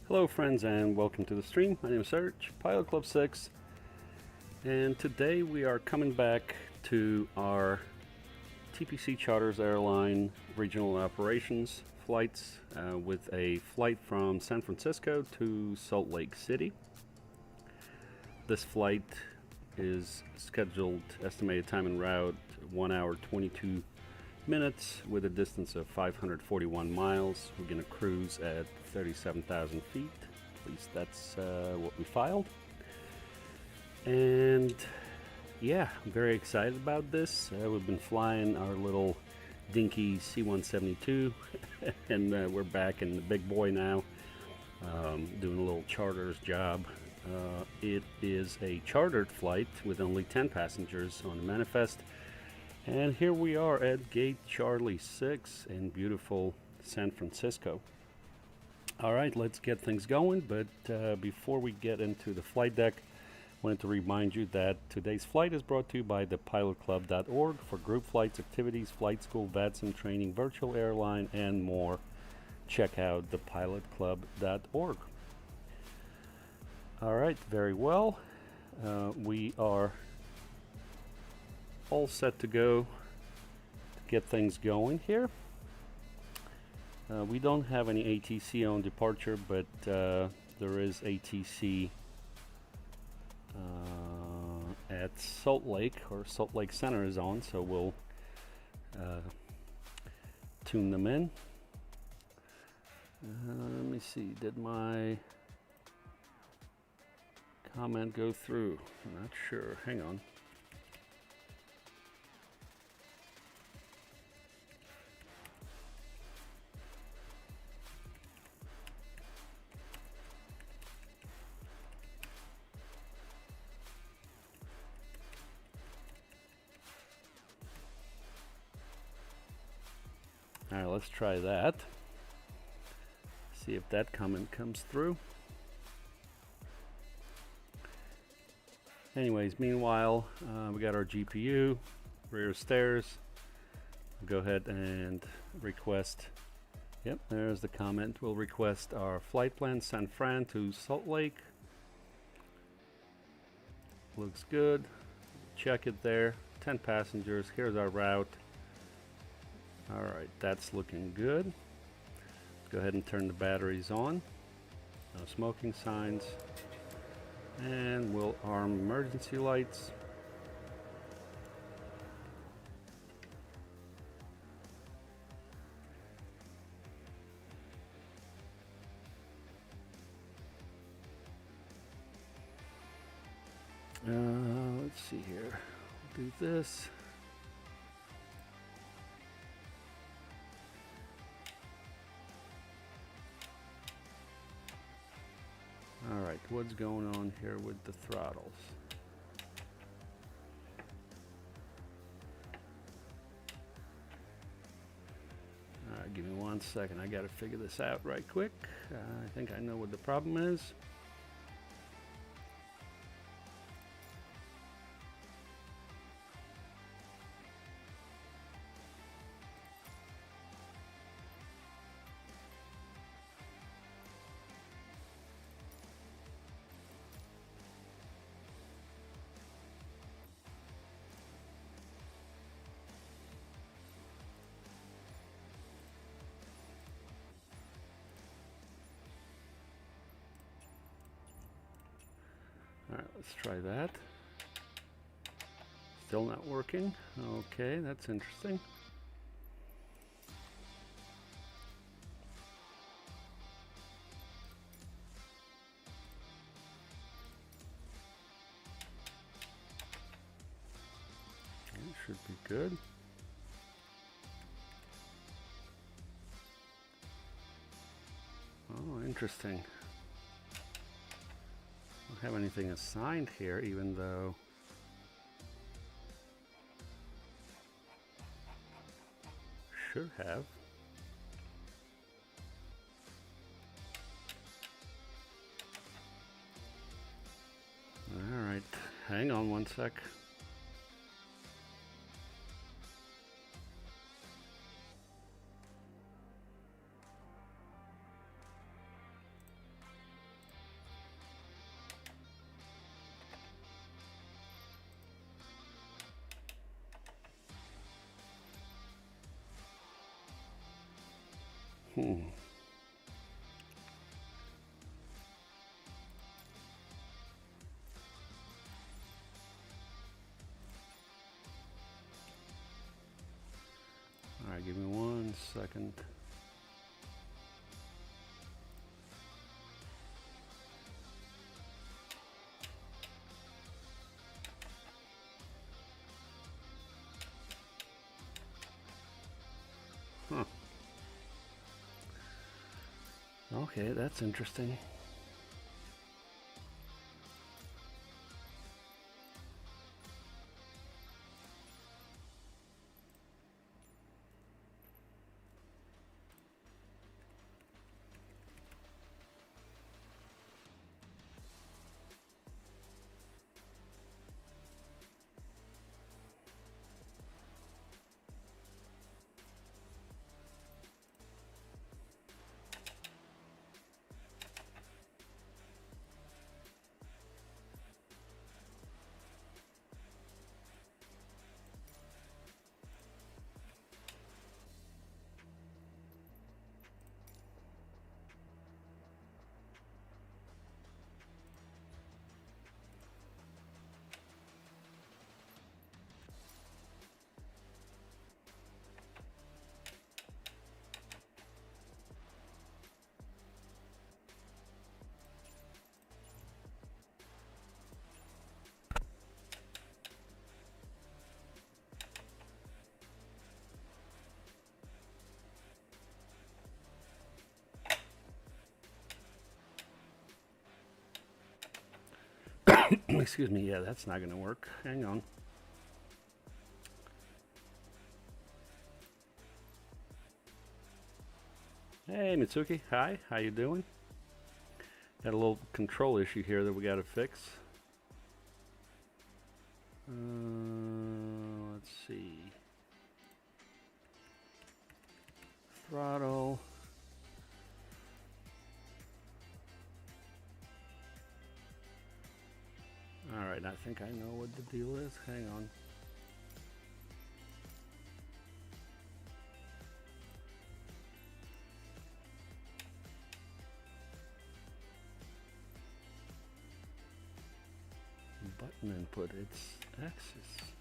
Hello friends and welcome to the stream. My name is Serge, Pilot Club 6, and today we are coming back to our TPC Charters Airline regional operations flights with a flight from San Francisco to Salt Lake City. This flight is scheduled, estimated time en route, 1 hour 22 minutes with a distance of 541 miles. We're going to cruise at 37,000 feet. At least that's what we filed. And yeah, I'm very excited about this. We've been flying our little dinky C-172 and we're back in the big boy now, doing a little charters job. It is a chartered flight with only 10 passengers on the manifest. And here we are at Gate Charlie 6 in beautiful San Francisco. All right, let's get things going. But before we get into the flight deck, I wanted to remind you that today's flight is brought to you by thepilotclub.org for group flights, activities, flight school, VATSIM training, virtual airline, and more. Check out thepilotclub.org. All right, very well. We are all set to go to get things going here. We don't have any ATC on departure, but there is ATC at Salt Lake, or Salt Lake Center is on, so we'll tune them in. Let me see, did my comment go through? I'm not sure, hang on. All right, let's try that. See if that comment comes through. Anyways, meanwhile, we got our GPU, rear stairs. Go ahead and request. Yep, there's the comment. We'll request our flight plan, San Fran to Salt Lake. Looks good. Check it there. 10 passengers. Here's our route. All right, that's looking good. Let's go ahead and turn the batteries on. No smoking signs. And we'll arm emergency lights. Let's see here. We'll do this. All right, what's going on here with the throttles? All right, give me 1 second. I got to figure this out right quick. I think I know what the problem is. All right, let's try that. Still not working. Okay, that's interesting. It should be good. Oh, interesting. Don't have anything assigned here, even though should have. All right, hang on 1 sec. All right, give me 1 second. Huh. Okay, that's interesting. Excuse me, yeah, that's not going to work. Hang on. Hey, Mitsuki. Hi, how you doing? Got a little control issue here that we got to fix. Let's see. Throttle. All right, I think I know what the deal is. Hang on. Button input, it's axis.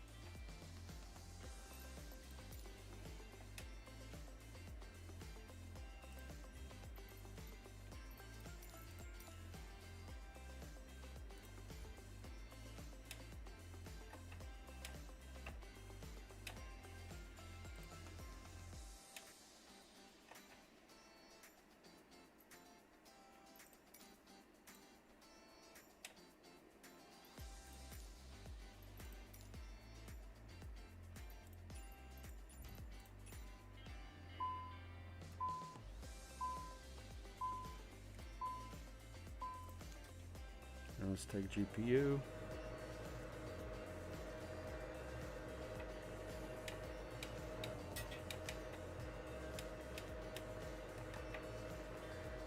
Let's take GPU.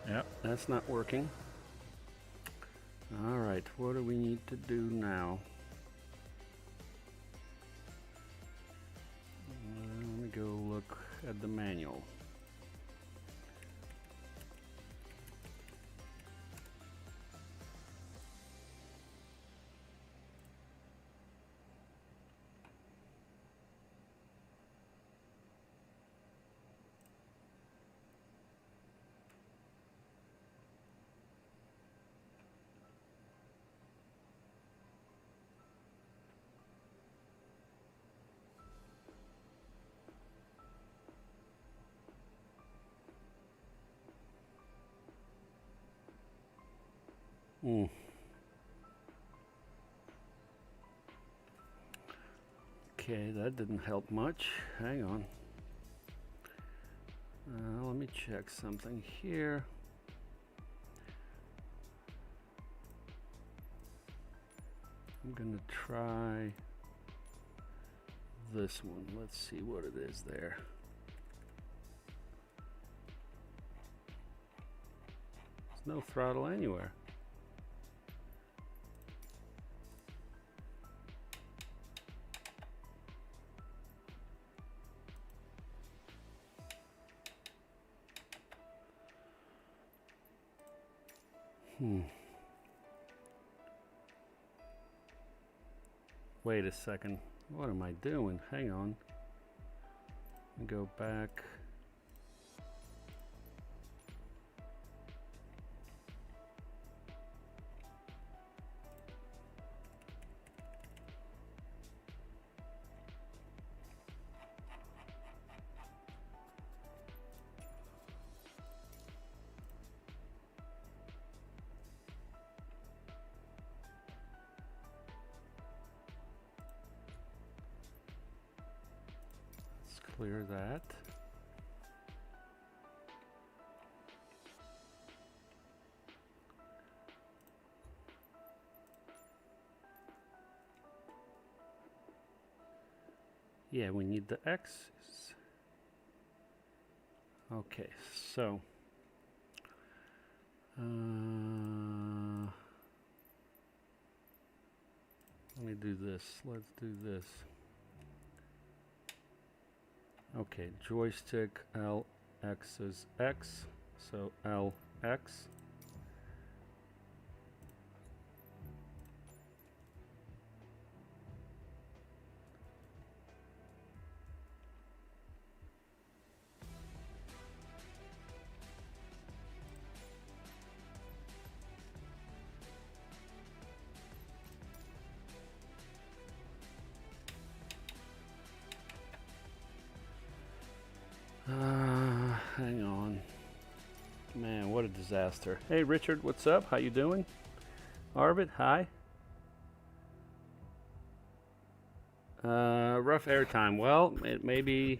Yep, that's not working. All right, what do we need to do now? Let me go look at the manual. Okay, that didn't help much. Hang on. Let me check something here. I'm gonna try this one. Let's see what it is there. There's no throttle anywhere. Wait a second. What am I doing? Hang on. Go back. Clear that. Yeah, we need the X's. Okay, so let me do this. Let's do this. Okay, joystick LX is X, so LX. Hang on. Man, what a disaster. Hey, Richard, what's up? How you doing? Arvid, hi. Rough airtime. Well, it may be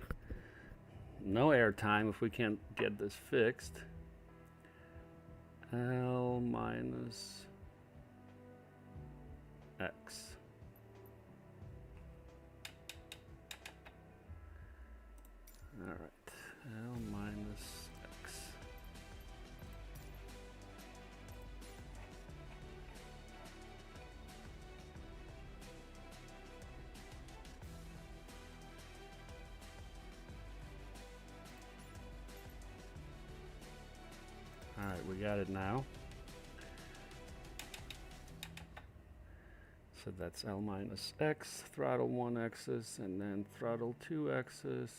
no airtime if we can't get this fixed. L minus X. All right, L minus X. All right, we got it now. So that's L minus X, throttle 1 axis, and then throttle 2 axis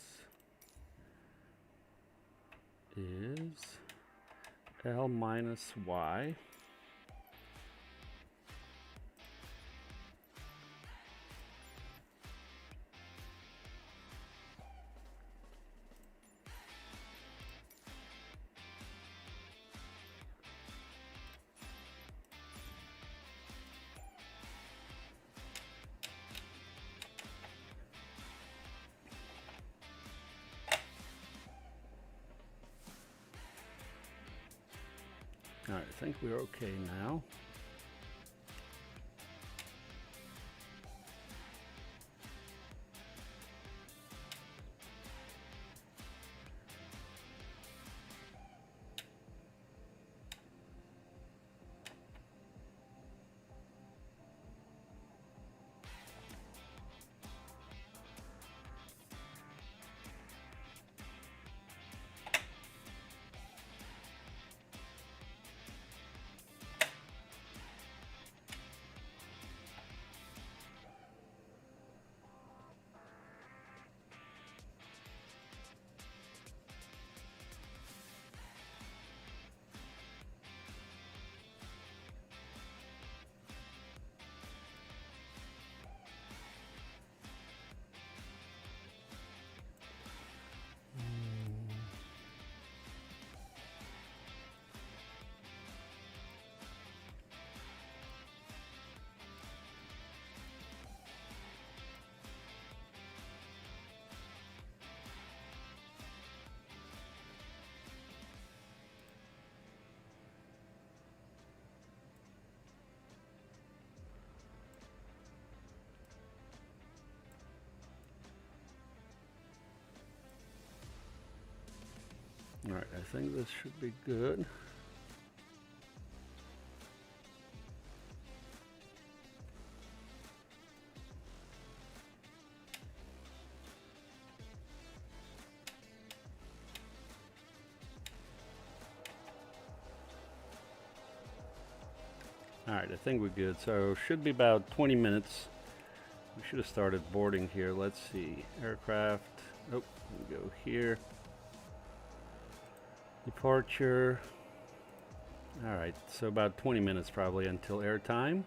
is L minus Y. All right, I think we're okay now. All right, I think this should be good. Alright, I think we're good. So should be about 20 minutes. We should have started boarding here. Let's see. Aircraft. Oh, we go here. Departure. Alright, so about 20 minutes probably until airtime.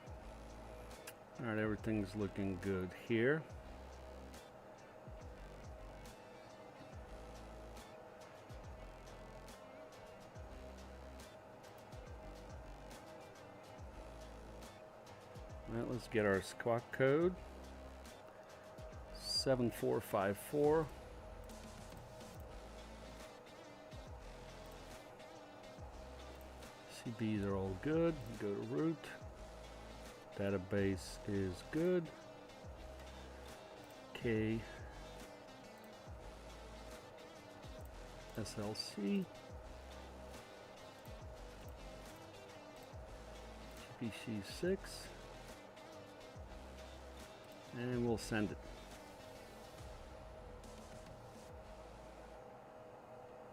Alright, everything's looking good here. Alright, let's get our squawk code. 7454. CBs are all good. Go to root. Database is good. KSLC. TPC6. And we'll send it.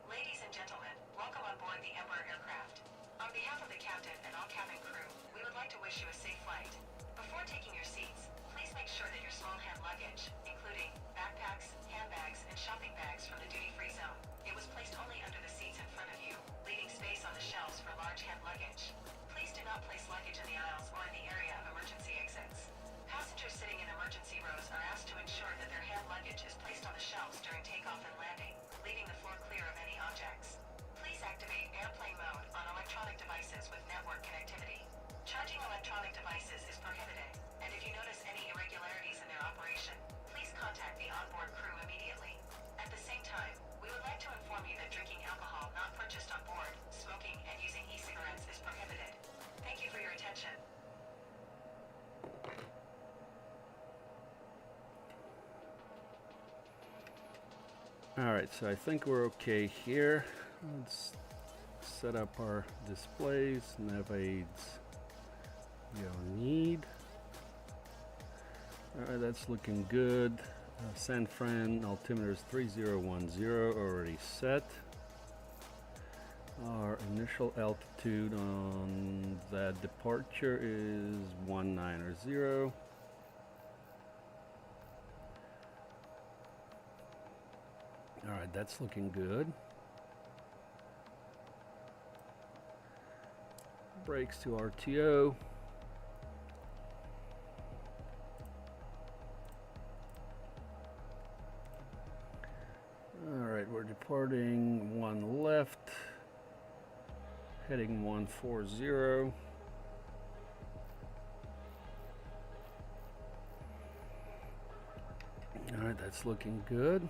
Ladies and gentlemen, welcome on board the Embraer aircraft. On behalf of the captain and all cabin crew, we would like to wish you a safe flight. Before taking your seats, please make sure that your small hand luggage, including backpacks, handbags, and shopping bags from the duty-free zone, it was placed only under the seats in front of you, leaving space on the shelves for large hand luggage. Please do not place luggage in the aisles or in the area of emergency exits. Passengers sitting in emergency rows are asked to ensure that their hand luggage is placed on the shelves during takeoff and landing, leaving the floor clear of any objects. Please activate airplane mode on electronic devices with network connectivity. Charging electronic devices is prohibited, and if you notice any irregularities in their operation, please contact the onboard crew immediately. At the same time, we would like to inform you that drinking alcohol not purchased on board, smoking, and using e-cigarettes is prohibited. Thank you for your attention. Alright, so I think we're okay here. Let's set up our displays, nav aids we don't need. Alright, that's looking good. San Fran altimeter is 3010, already set. Our initial altitude on that departure is 190. Alright, that's looking good. Brakes to RTO. Alright, we're departing one left, heading 140. Alright, that's looking good.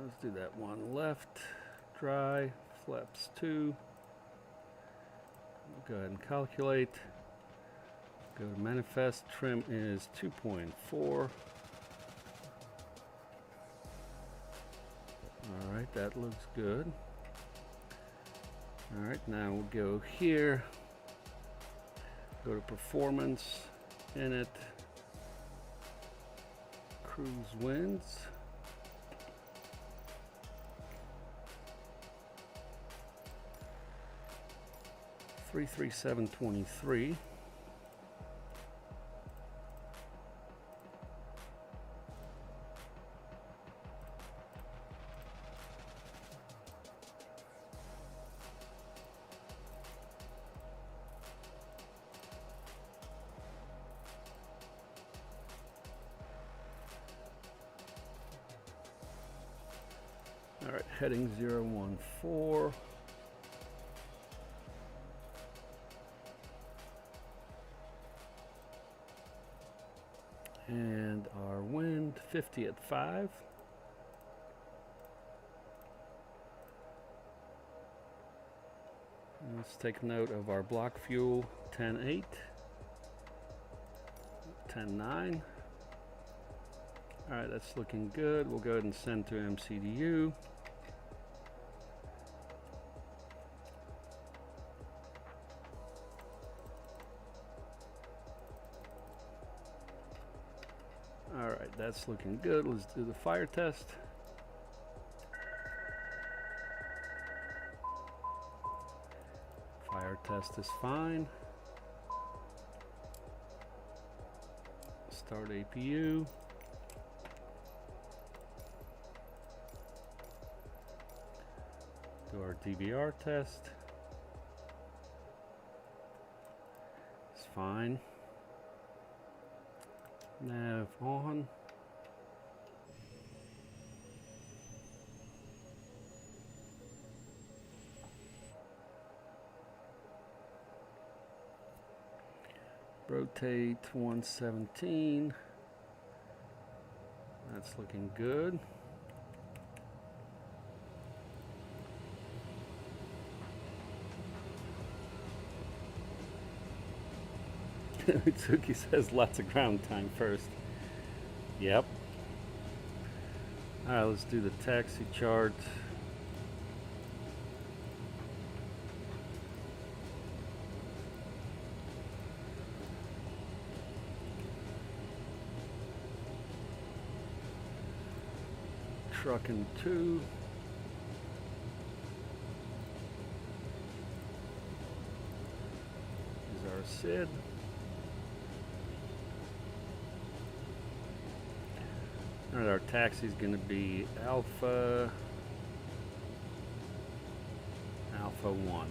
Let's do that one left, dry, flaps 2. Go ahead and calculate. Go to manifest, trim is 2.4. Alright, that looks good. Alright, now we'll go here. Go to performance, in it, cruise winds. (33723). All right, heading 014. And our wind 50 at 5. Let's take note of our block fuel 10.8, 10.9. All right, that's looking good. We'll go ahead and send to MCDU. All right, that's looking good. Let's do the fire test. Test is fine. Start APU. Do our DVR test. It's fine. Nav on. Rotate 117. That's looking good. Mitsuki says lots of ground time first. Yep. Alright, let's do the taxi chart. Trucking 2. Is our SID. Alright, our taxi is going to be Alpha 1.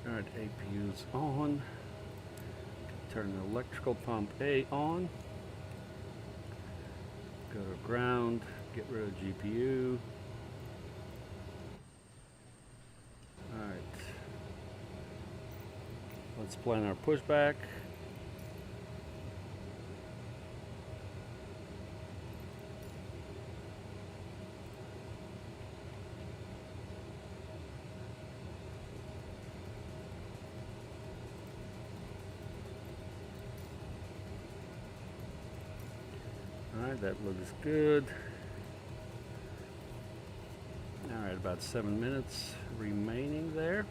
Alright, APU's on. Turn the electrical pump A on. Go to ground, get rid of GPU. Alright. Let's plan our pushback. Alright, that looks good. Alright, about 7 minutes remaining there.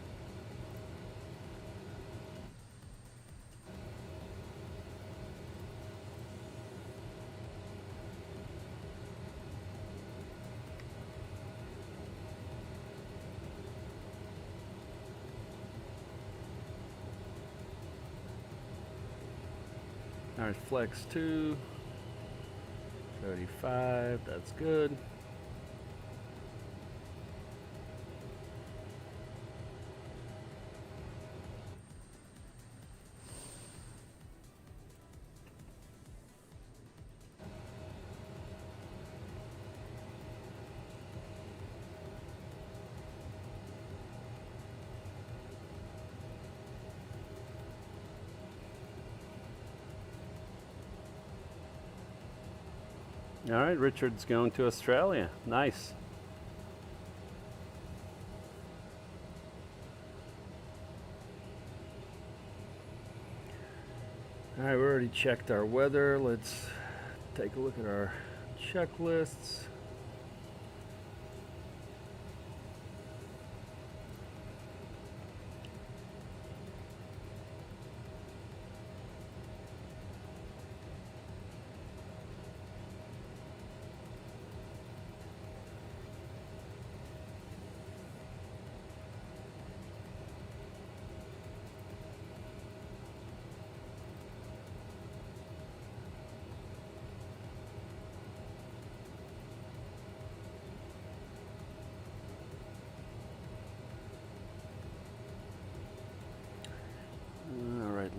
Alright, flex 2. 35, that's good. All right, Richard's going to Australia. Nice. All right, we already checked our weather. Let's take a look at our checklists.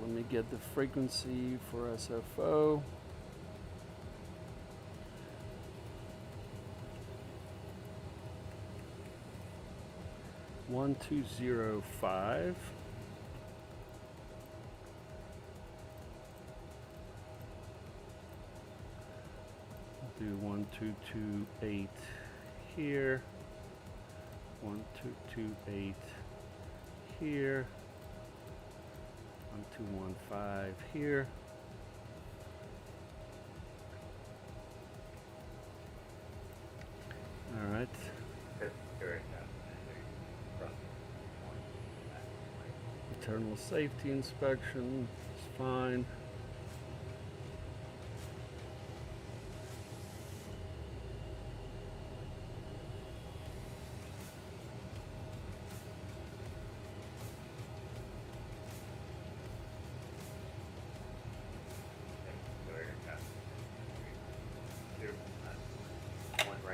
Let me get the frequency for SFO. One 205. Do 1228 here. 1228 here. 1215 here. All right. Internal safety inspection is fine.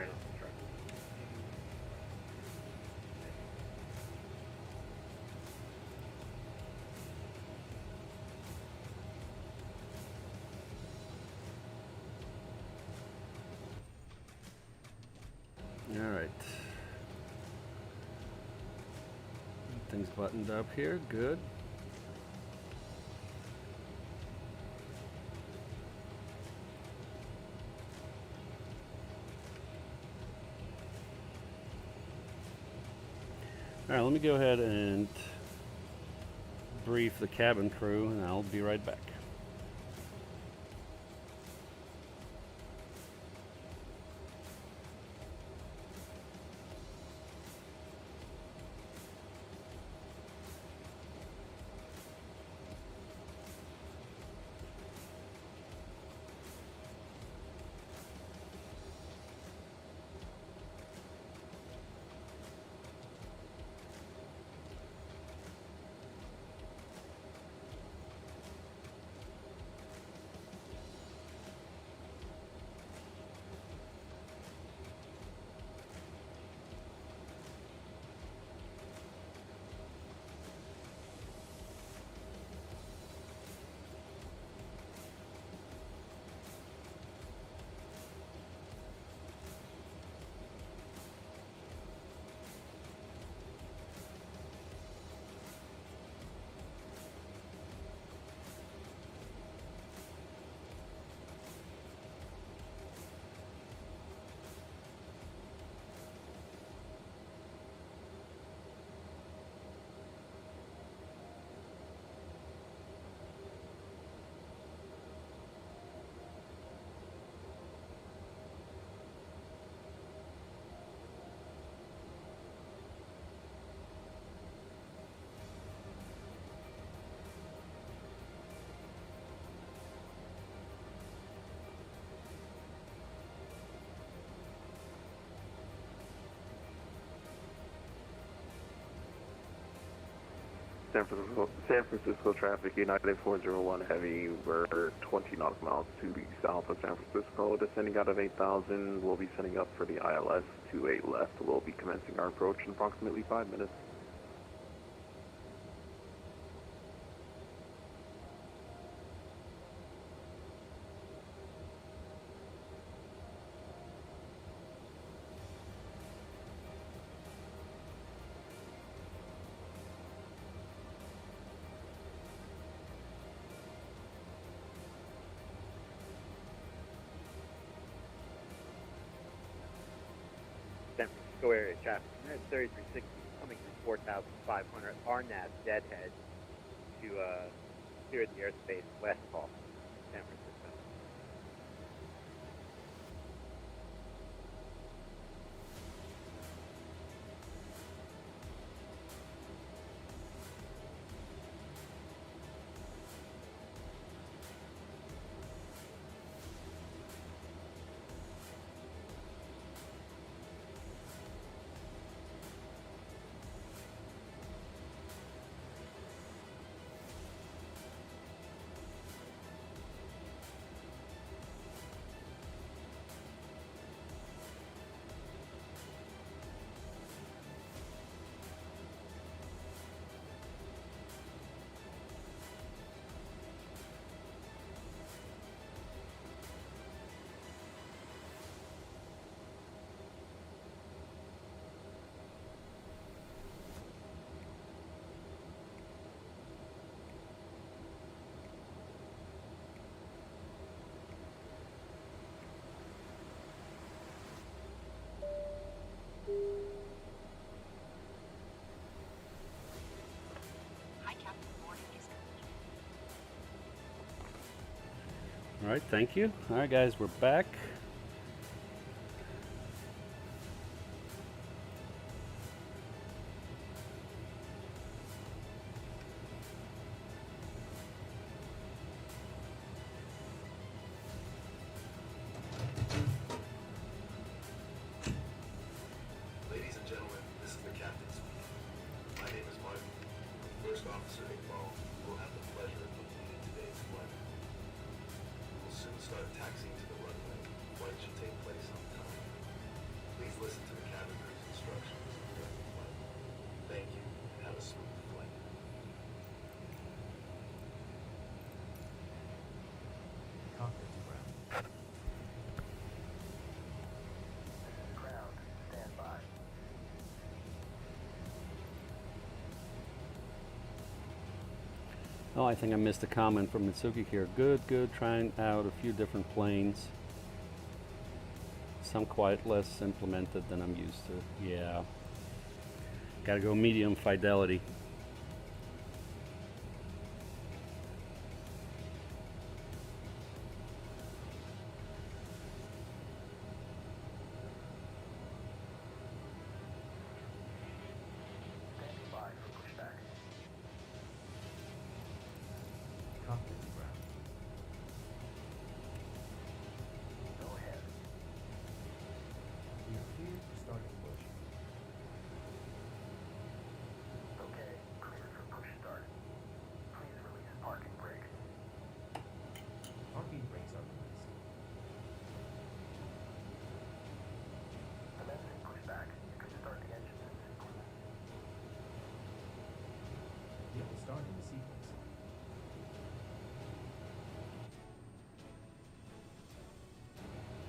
Alright, let's try. All right. Things buttoned up here. Good. All right, let me go ahead and brief the cabin crew, and I'll be right back. San Francisco traffic, United 401 Heavy, we're 20 nautical miles to the south of San Francisco, descending out of 8,000. We'll be setting up for the ILS 28 left. We'll be commencing our approach in approximately 5 minutes. San Francisco area traffic, 3360 coming from 4,500 RNAV deadhead to clear the airspace west of San Francisco. All right, thank you. All right, guys, we're back. Ladies and gentlemen, this is the captain speaking. My name is Martin. First Officer Iqbal will have the pleasure of completing today's flight. We will soon start taxiing to the runway. Oh, I think I missed a comment from Mitsuki here. Good, good. Trying out a few different planes. Some quite less implemented than I'm used to. Yeah. Gotta go medium fidelity.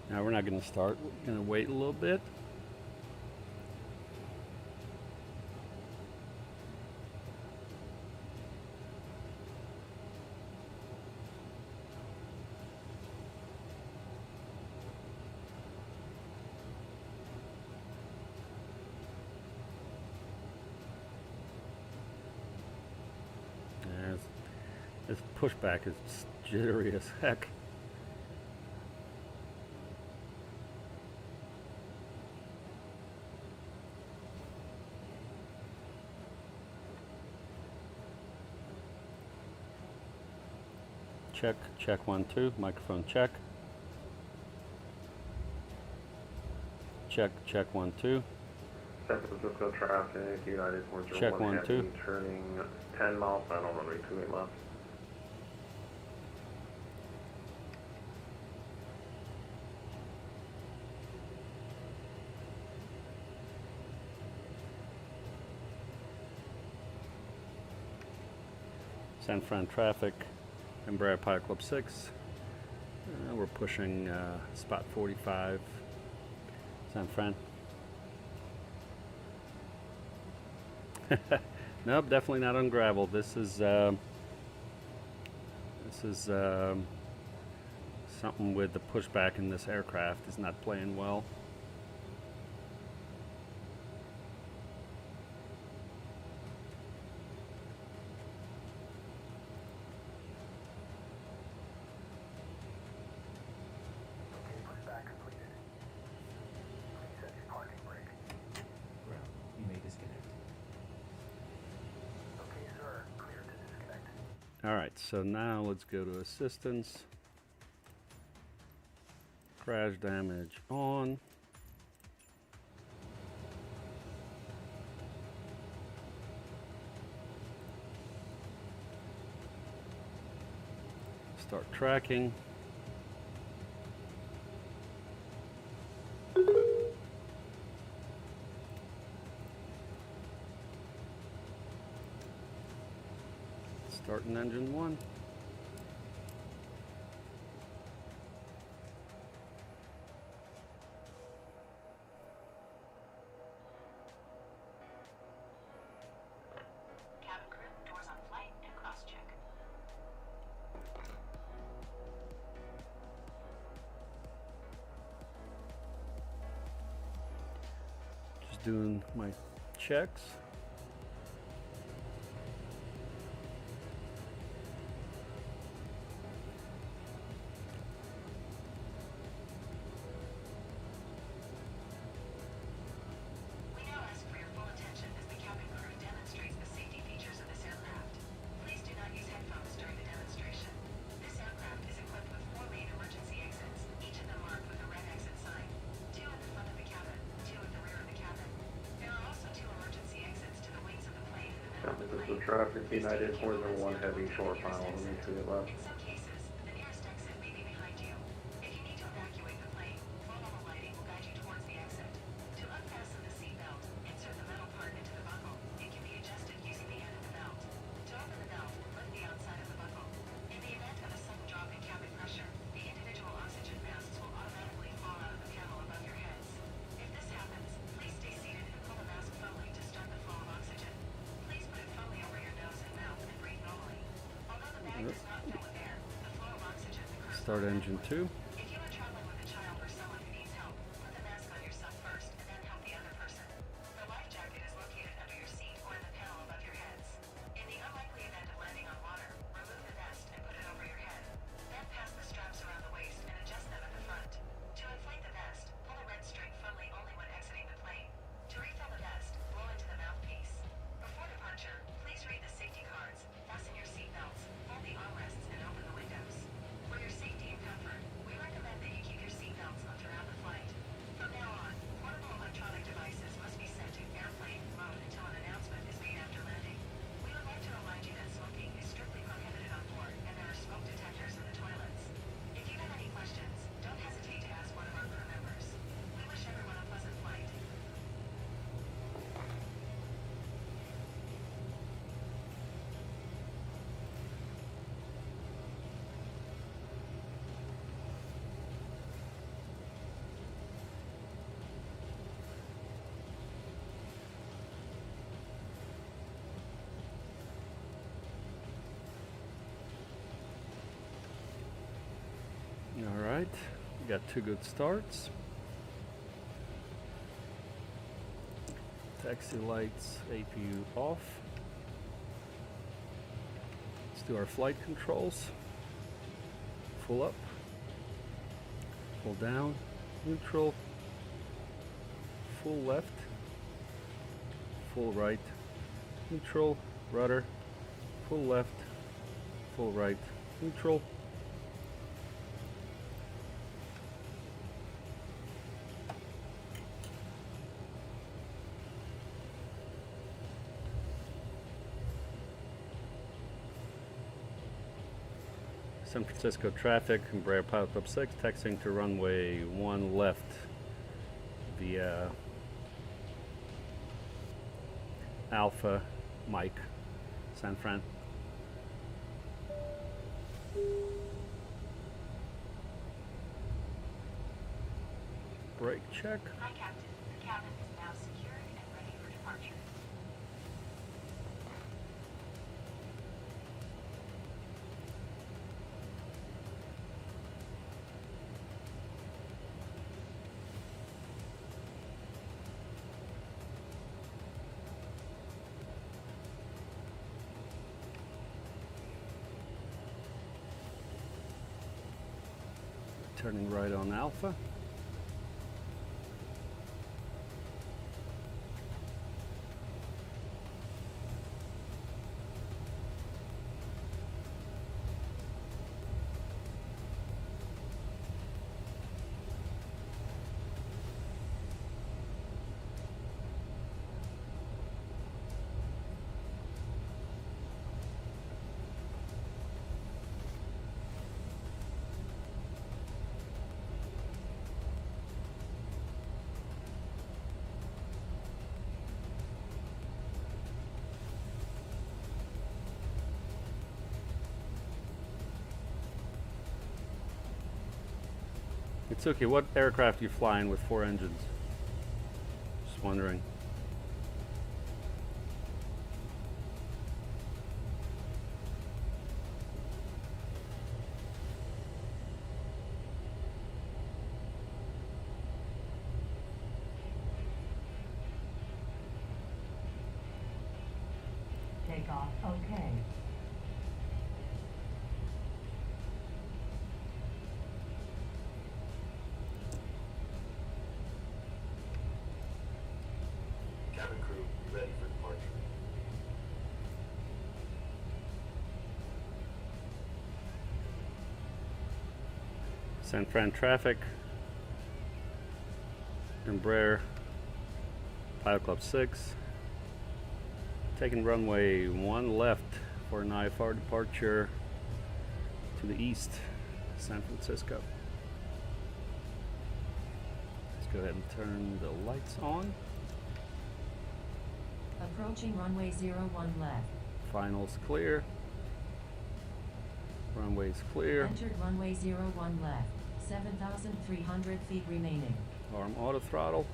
Now we're not going to start. We're going to wait a little bit. This pushback is jittery as heck. Check, check 1, 2, microphone check. Check, check 1, 2. San Francisco traffic, United 401 Check 1, 2. Turning 10 miles final, runway 28 left. San Fran traffic, Embraer Pilot Club 6. We're pushing spot 45, San Fran. Nope, definitely not on gravel. This is something with the pushback in this aircraft is not playing well. Alright, so now let's go to assistance. Crash damage on. Start tracking. Starting engine 1. Cabin crew, doors on flight and cross check. Just doing my checks. This is traffic, United 401 heavy, short final, runway 28 left. In some cases, the nearest exit may be behind you. If you need to evacuate the plane, follow the lighting will guide you towards the exit. To unfasten the seatbelt, insert the metal part into the buckle. It can be adjusted using the end of the belt. To open the belt, lift the outside of the buckle. In the event of a sudden drop in cabin pressure, the individual oxygen masks will automatically fall out of the panel above your heads. If this happens, please stay seated and pull the mask firmly to start the flow of oxygen. Please put it firmly over your nose and mouth and breathe normally. Although Start engine 2. If you are traveling with a child or someone who needs help, put the mask on yourself first and then help the other person. The life jacket is located under your seat or in the panel above your heads. In the unlikely event of landing on water, remove the vest and put it over your head. Then pass the straps around the waist and adjust them at the front. To inflate the vest, pull the red string firmly only when exiting the plane. To refill the vest, blow into the mouthpiece. Before departure, please read the safety cards, fasten your seat belts, fold the armrests, and open the windows. For your safety and comfort, we recommend that you keep your seat belts on throughout the flight. From now on, portable electronic devices must be set to airplane mode until an announcement is made after landing. We would like to remind you that smoking is strictly prohibited on board, and there are smoke detectors in the toilets. If you have any questions, don't hesitate to ask one of our crew members. We wish everyone a pleasant flight. Alright, we got 2 good starts. Taxi lights, APU off. Let's do our flight controls. Full up, full down, neutral, full left, full right, neutral, rudder, full left, full right, neutral. San Francisco traffic, Embraer Pilot Club 6, taxiing to runway 1 left via Alpha Mike, San Fran. Brake check. Hi, Captain. The cabin is now secured and ready for departure. Turning right on Alpha. It's okay. What aircraft are you flying with 4 engines? Just wondering. Takeoff, okay. Cabin crew, ready for departure. San Fran traffic, Embraer Pilot Club 6, taking runway 1 left for an IFR departure to the east, San Francisco. Let's go ahead and turn the lights on. Approaching runway 01 left. Finals clear. Runway's clear. Entered runway 01 left. 7,300 feet remaining. Arm auto throttle.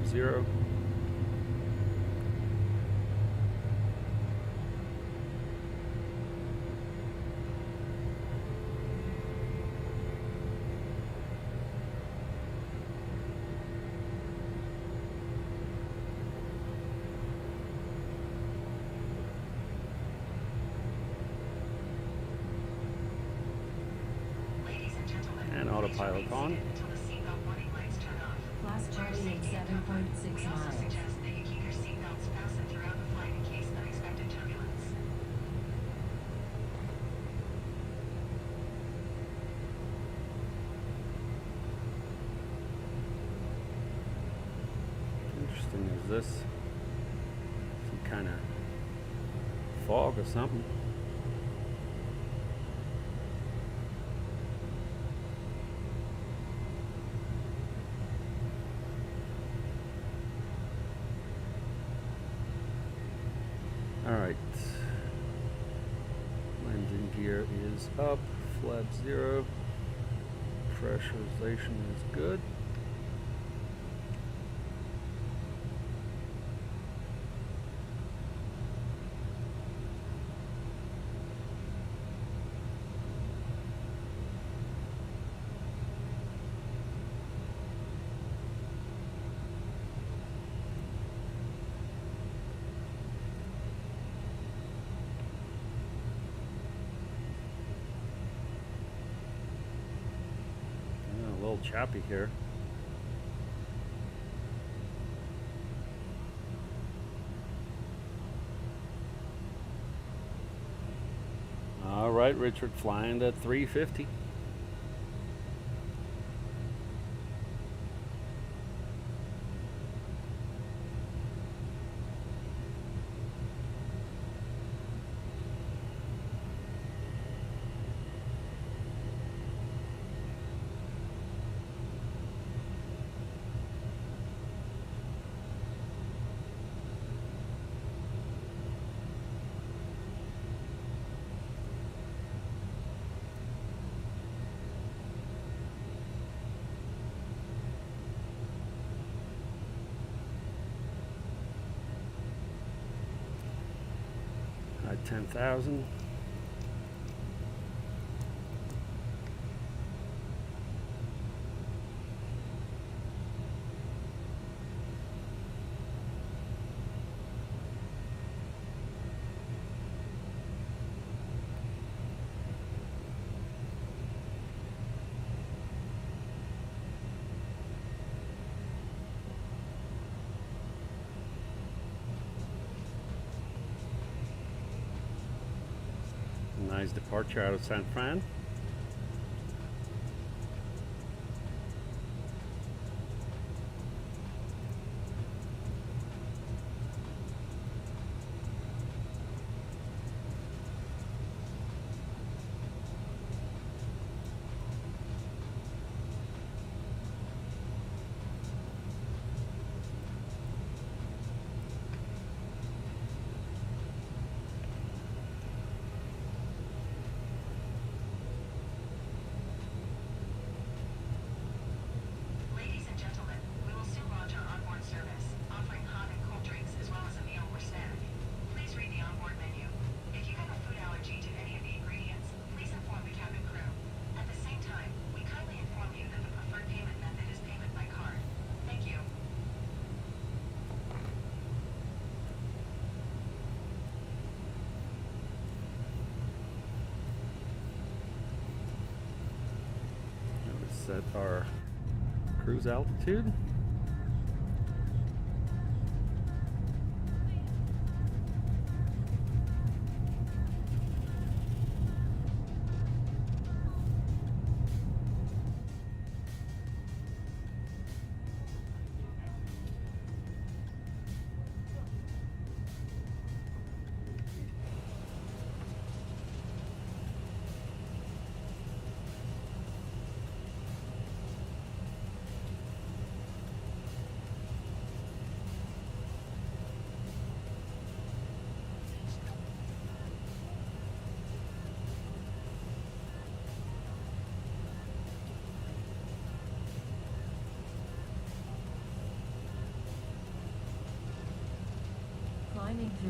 0. Ladies and gentlemen, And autopilot on. until the seatbelt warning lights turn off. Class Charlie at 7.6 We also miles. suggest that you keep your seatbelts fastened throughout the flight in case of unexpected turbulence. Interesting, is this some kind of fog or something? Alright, landing gear is up, flap 0, pressurization is good. A little choppy here. All right, Richard, flying at 350. At 10,000. Nice departure out of San Fran. Ladies and gentlemen, we will soon launch our onboard service, offering hot and cold drinks as well as a meal or snack. Please read the onboard menu. If you have a food allergy to any of the ingredients, please inform the cabin crew. At the same time, we kindly inform you that the preferred payment method is payment by card. Thank you. Let's set our cruise altitude.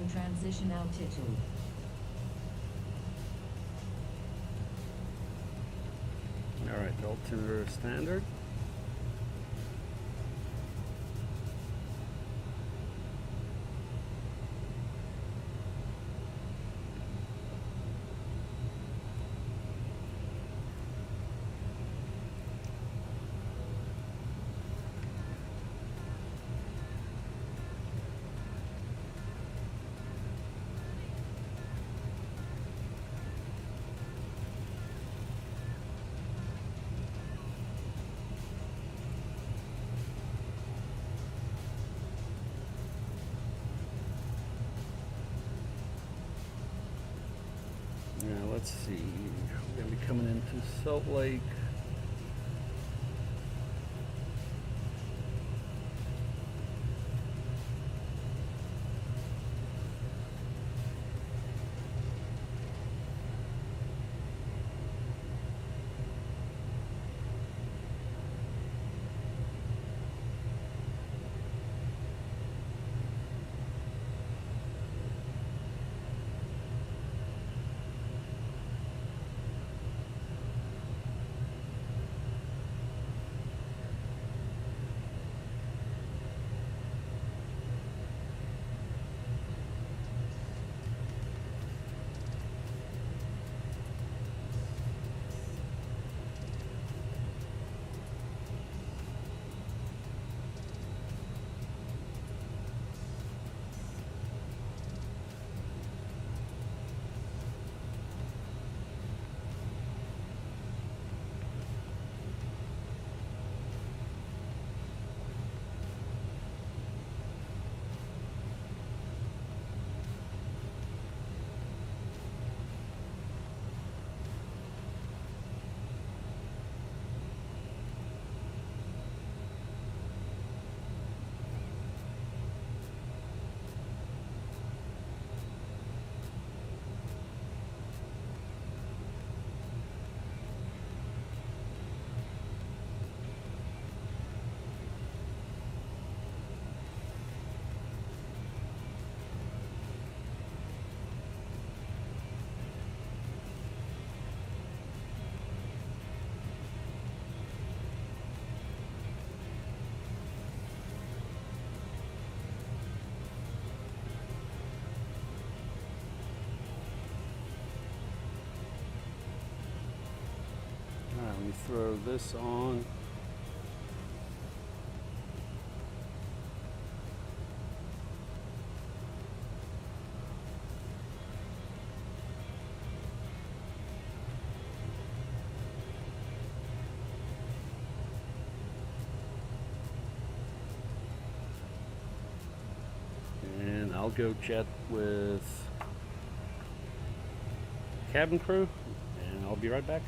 to transition altitude. Alright, altimeter standard. Now let's see, we're going to be coming into Salt Lake. Let me throw this on. And I'll go chat with cabin crew, and I'll be right back.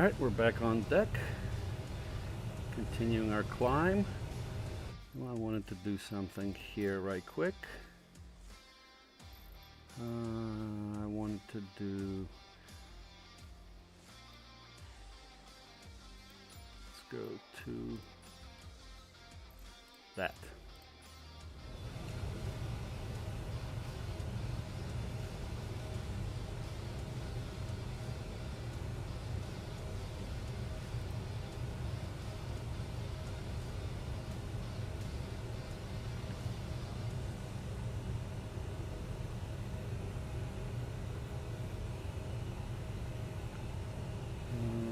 Alright, we're back on deck. Continuing our climb. Well, I wanted to do something here right quick. I wanted to do... Let's go to that.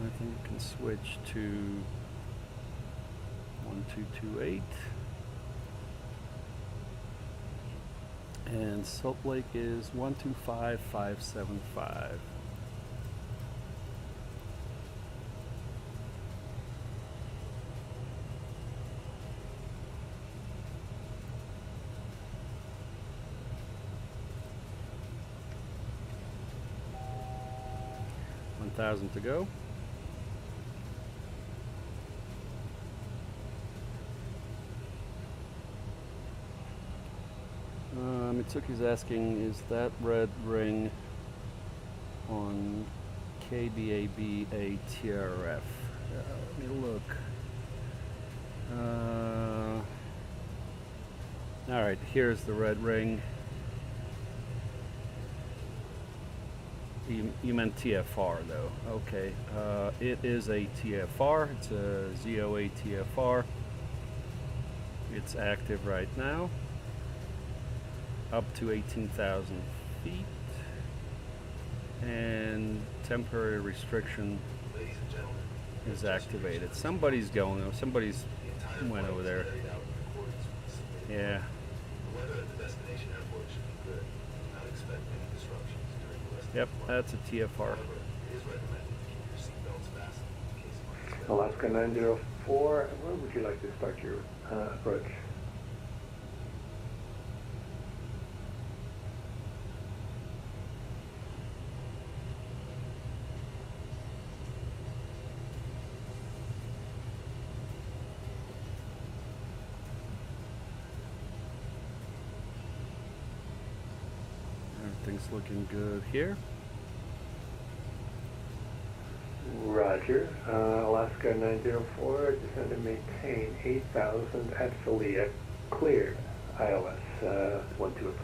I think we can switch to 1228. And Salt Lake is 125575. $1,000 to go. Mitsuki's asking, is that red ring on KBAB a TRF? Let me look. Alright, here's the red ring. You meant TFR though. Okay. It is a TFR. It's a ZOA TFR. It's active right now. Up to 18,000 feet. And temporary restriction Ladies and gentlemen, is activated. Somebody's going. Somebody's went over there. Yeah. The weather at the destination airport should be good. Do not expect any disruptions during the rest Yep, of the flight. that's a TFR. However, it is recommended to keep your seatbelts fastened in case of unexpected. Alaska 904, where would you like to start your approach? Everything's looking good here. Roger. Alaska 904, descend and maintain 8,000 at Philia. Cleared. ILS 12 approach.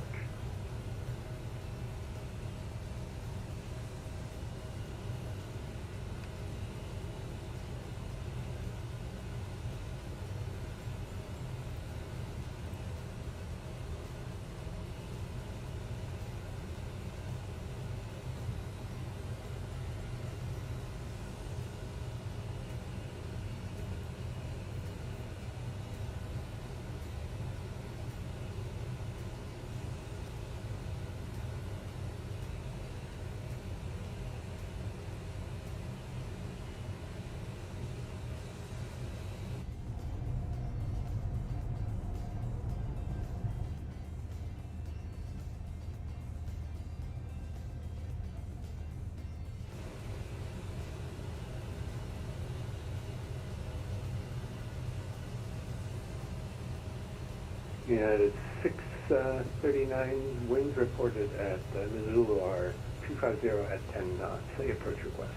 United 639, winds reported at Missoula are 250 at 10 knots. Say approach request.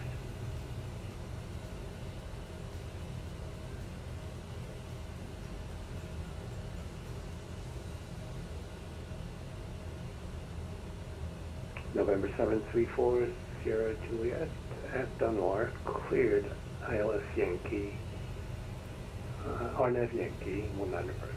November 734, Sierra Juliet at Dunmore, cleared ILS Yankee, RNAV Yankee, 19 approach.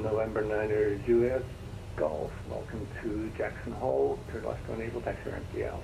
November 9er Juliet, Golf. Welcome to Jackson Hole. Turn left to enable taxi empty Alpha.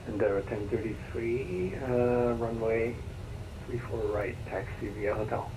Endeavour 1033, runway 34 right, taxi via hotel.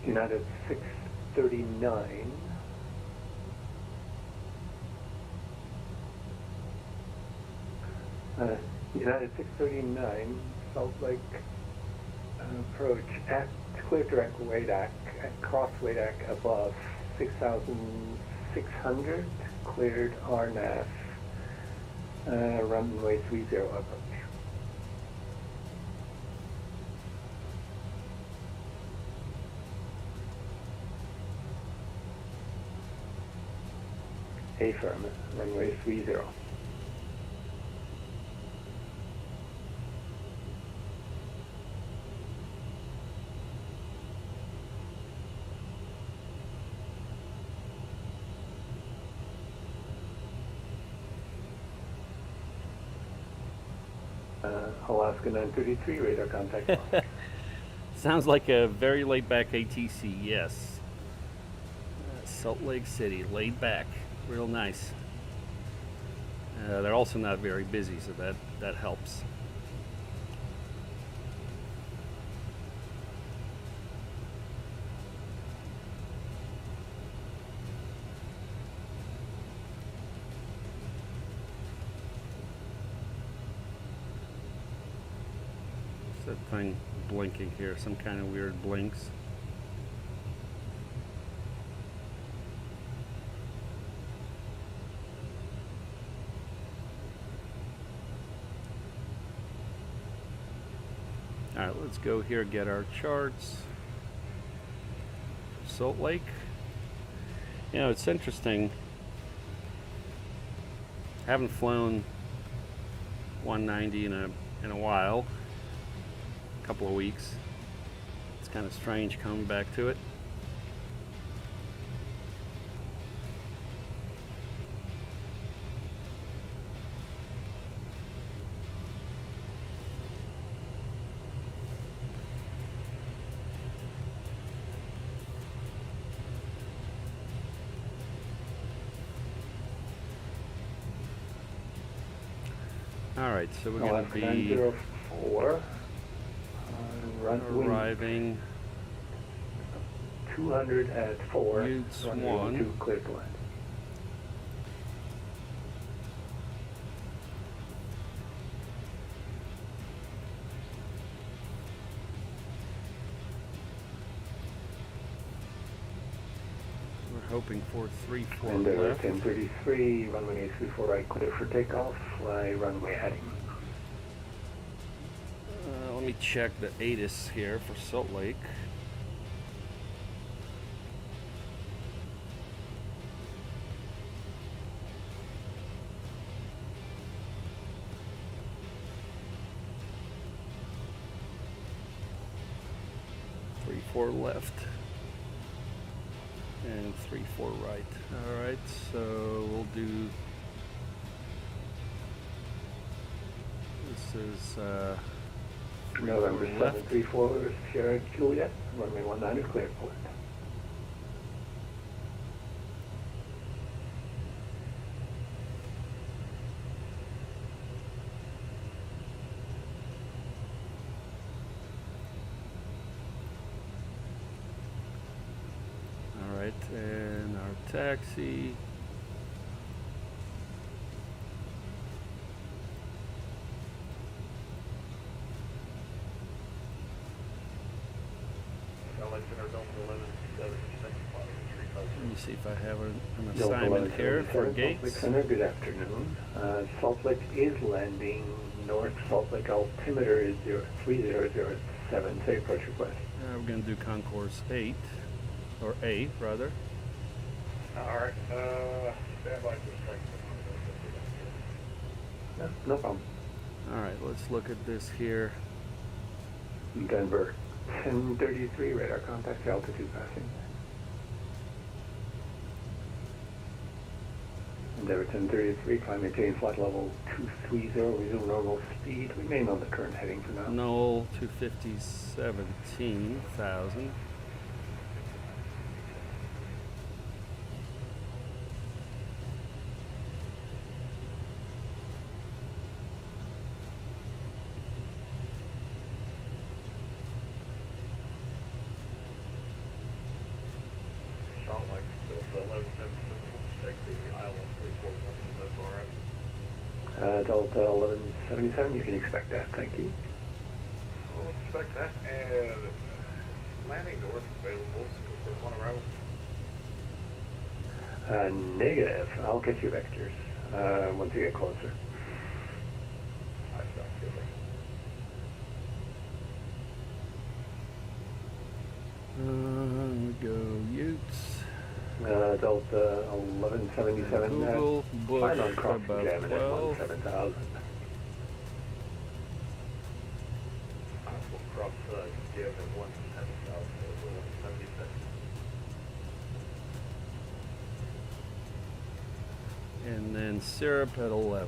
United 639. United 639, Salt Lake approach at clear direct WADAC, at cross WADAC above 6,600, cleared RNAV, runway 30 approach. Affirm, runway 30. Alaska 933, radar contact. Sounds like a very laid back ATC, yes. Salt Lake City, laid back, real nice. They're also not very busy, so that helps. That thing blinking here, some kind of weird blinks. All right, let's go here, get our charts. Salt Lake. You know, it's interesting. Haven't flown 190 in a while. Couple of weeks. It's kind of strange coming back to it. All right, so we're going to be 904. Arriving 200 at 4. Utes runway 1. 2, clear to land. We're hoping for 34 And left. 1033, runway 34 right, clear for takeoff. Fly runway heading. Let me check the ATIS here for Salt Lake. 4 left and 3 4 right. All right, so we'll do. This is 3 4 November left. 734 Sierra Juliet, runway 19 is clear for it. All right, and our taxi. Let me see if I have an assignment here for gates. Salt Lake Center, good afternoon. Salt Lake is landing north. Salt Lake altimeter is 3007. Say approach request. We're going to do concourse 8, or A rather. Alright, stand by for a second. No, no problem. All right, let's look at this here. Denver 1033 radar contact altitude passing. Endeavour 1033, climb maintain flight level 230, resume normal speed. Remain on the current heading for now. Knoll 250, 17,000. Sound like it's 11 take the Iowa 341, that's alright. Delta 1177, you can expect that, thank you. We'll expect that, and landing north available, so for one arrival. Negative, I'll get you vectors once you get closer. I sound good. We go Utes. Delta 1177, Google, Bush, plan on crossing about jamming 12. at 17,000. We'll cross give at 110,000 over 176. And then syrup at 11.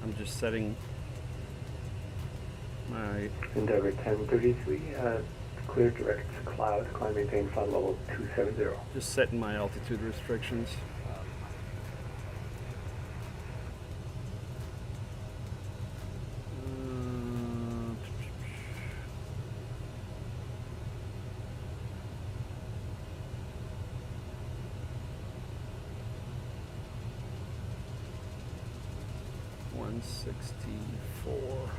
I'm just setting my Endeavour 1033, clear direct cloud, climb maintain flight level 270. just setting my altitude restrictions. Uh, 164.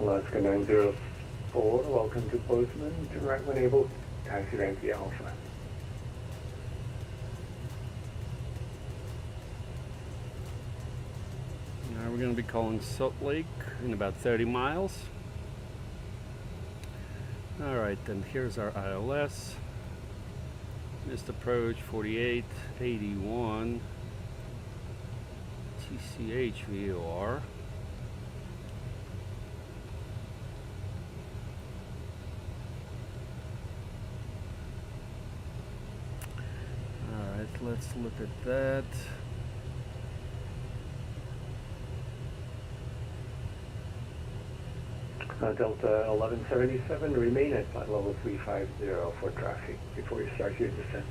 Alaska 904, welcome to Bozeman. Turn right when able, taxi rank the Alpha. Now we're going to be calling Salt Lake in about 30 miles. Alright, then here's our ILS. Missed approach 4881. TCH VOR. Alright, let's look at that. Delta 1177, remain at flight level 350 for traffic before you start your descent.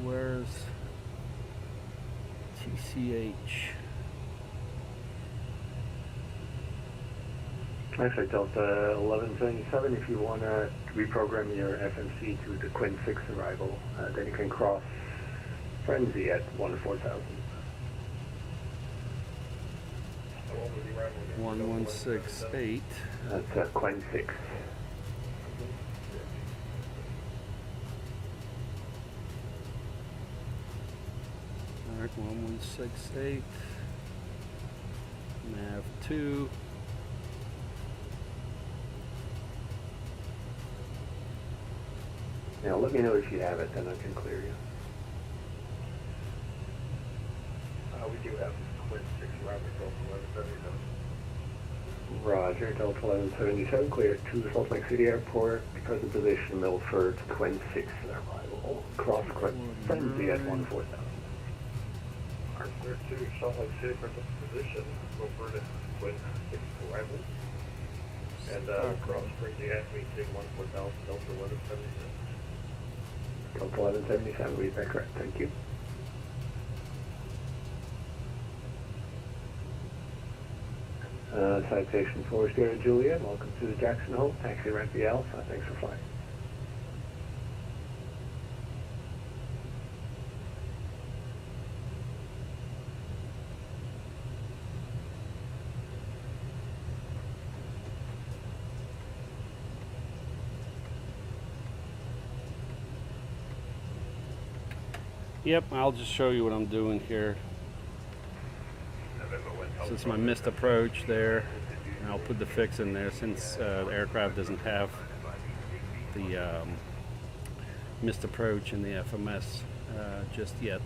Where's TCH? Actually, Delta 1177, if you want to reprogram your FMC to the Quinn 6 arrival, then you can cross Frenzy at 14000. 1168. That's Quinn 6. Mark 1168. Nav 2. Now let me know if you have it, then I can clear you. We do have Quinn 6 Robert Delta 1177. Roger, Delta 1177, clear to Salt Lake City Airport, present position Milford, Quinn 6 arrival, cross frenzy at 14,000. Clear to Salt Lake City, present position Milford at Quinn 6 arrival. And cross frenzy at meeting 14,000, Delta 1177. Delta 1177, read that correct, thank you. Citation 4 Sierra Juliet, welcome to the Jackson Hole, taxi rank the Alpha, thanks for flying. Yep, I'll just show you what I'm doing here. So it's my missed approach there. And I'll put the fix in there since the aircraft doesn't have the missed approach in the FMS just yet.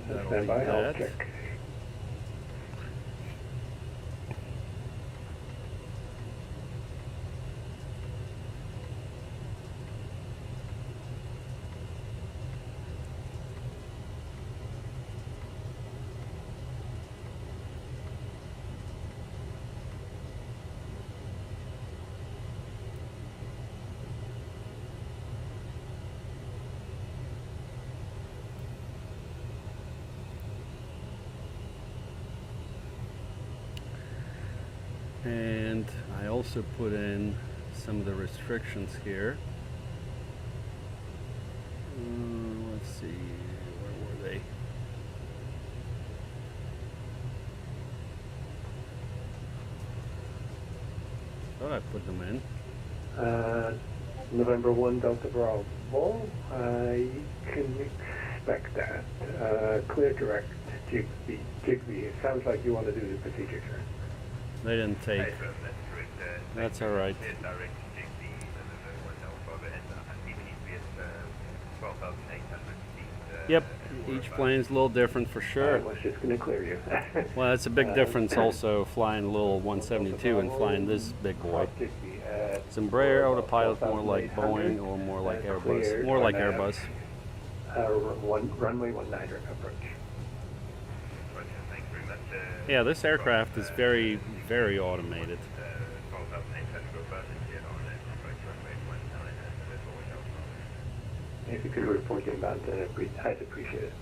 That'll Stand be by, I'll that. check. And I also put in some of the restrictions here. Let's see, where were they? Thought I put them in. November 1 Delta Bravo, you can expect that. Clear direct, Jigbee, it sounds like you want to do the procedure turn. They didn't take. That's all right. Yep, each plane's a little different for sure. I was just going to clear you. Well, that's a big difference also flying a little 172 and flying this big boy. Is Embraer autopilot more like Boeing or more like Airbus? More like Airbus. Runway 19 approach. Yeah, this aircraft is very, very automated. If you could report your amount, I'd appreciate it.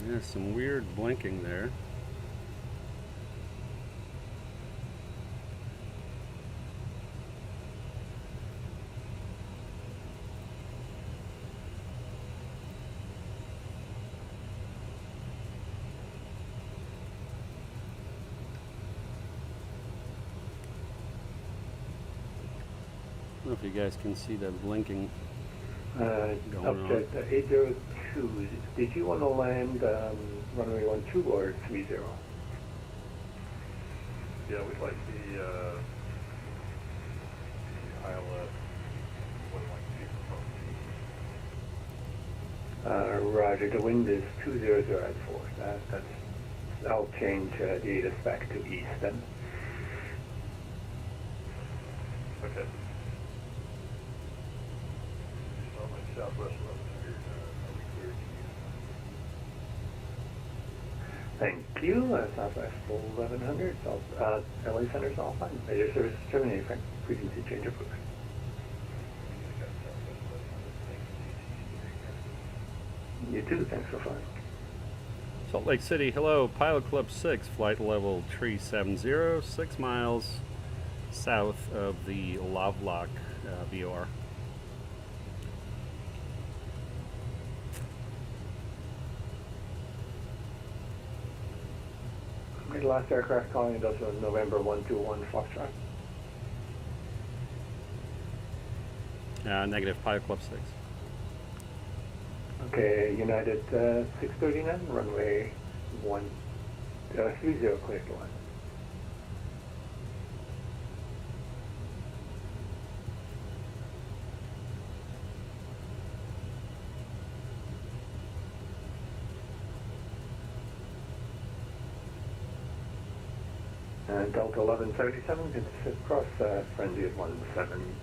Yeah, some weird blinking there. I don't know if you guys can see that blinking going Up to 802, did you want to land runway 12 or 30? Yeah, we'd like the ILS 112 Roger, the wind is 200 at 4. I'll change the ATIS back to east then. Okay. Southwest 11 Thank you. Southwest 1100. LA Center's all fine. Major service terminated. Frequency change approved. You too. Thanks for flying. Salt Lake City, hello. Pilot Club 6, flight level 370, 6 miles south of the Lovelock VOR. Okay, the last aircraft calling us on November 121 Foxtrot. Negative, Pilot Club 6. Okay, United 639, runway 30, clear to line. Delta 1137, can cross frenzy at 14,000.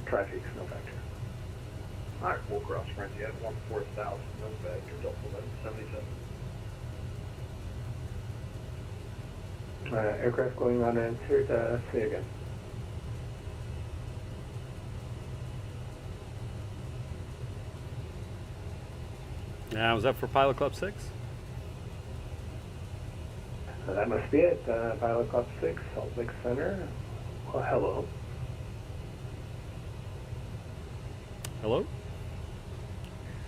Traffic's no factor. Alright, we'll cross frenzy at 14,000, no factor, Delta 1177. Aircraft going unanswered, say again. Was that for Pilot Club 6? That must be it. Pilot Club 6, Salt Lake Center. Well, hello. Hello?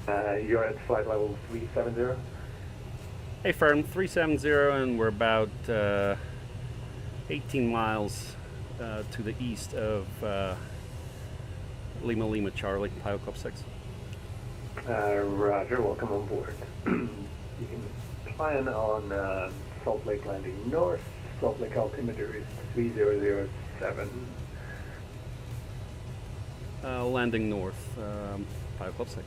You're at flight level 370. Hey, firm, 370, and we're about 18 miles to the east of Lima Lima Charlie, Pilot Club 6. Roger, welcome on board. You can plan on Salt Lake landing north. Salt Lake altimeter is 3007. Landing north, Pilot Club 6.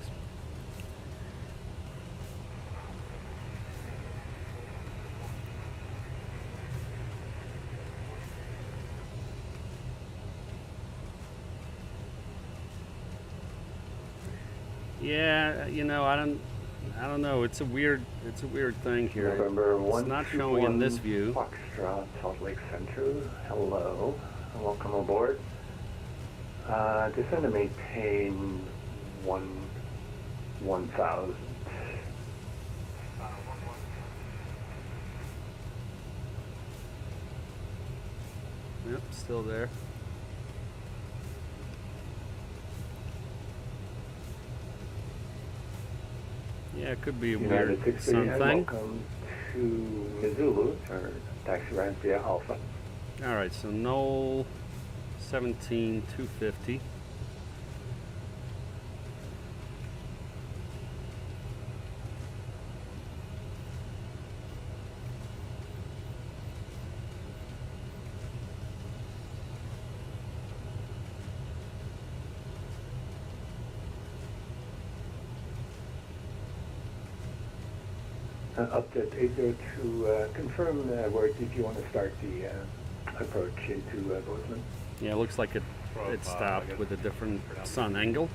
Yeah, you know, I don't know. It's a weird thing here. November It's not showing in this view. Foxtrot, Salt Lake Center. Hello, welcome aboard. Descend to maintain 1,000. Yep, still there. Yeah, it could be a weird United sun 639, thing. welcome to Missoula, or taxi rank via Alpha. All right, so Knoll 17,250. Up to 802, confirm where did you want to start the approach into Bozeman? Yeah, it looks like it stopped with a different sun angle.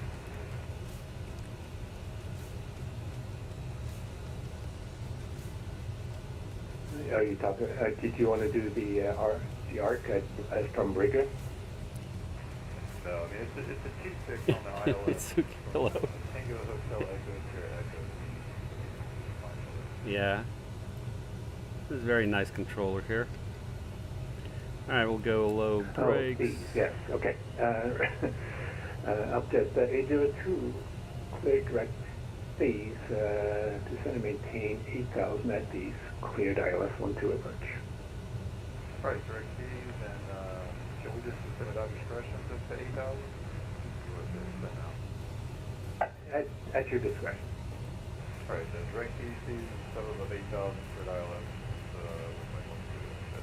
Are you talking? Did you want to do the arc as from Beringher? No, I mean, it's a cheap fix on the ILS. It's a kilo. Tango Hotel Echo Sierra Echo. Yeah. This is a very nice controller here. Alright, we'll go low brakes. Oh, yes, okay. Up to 802, clear direct phase, descend and maintain 8,000 at these cleared ILS 12 approach. Right, direct fees, and should we just send it out discretion to 8,000? At your discretion. Alright, the direct fees total of 8,000 for ILS. We might want to do that.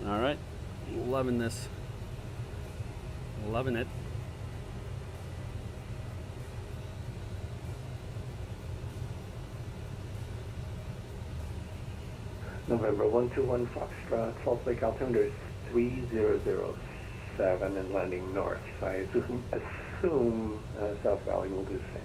All right, loving this. Loving it. November 121 Foxtrot, Salt Lake altimeter 3007 and landing north. I assume South Valley will do the same.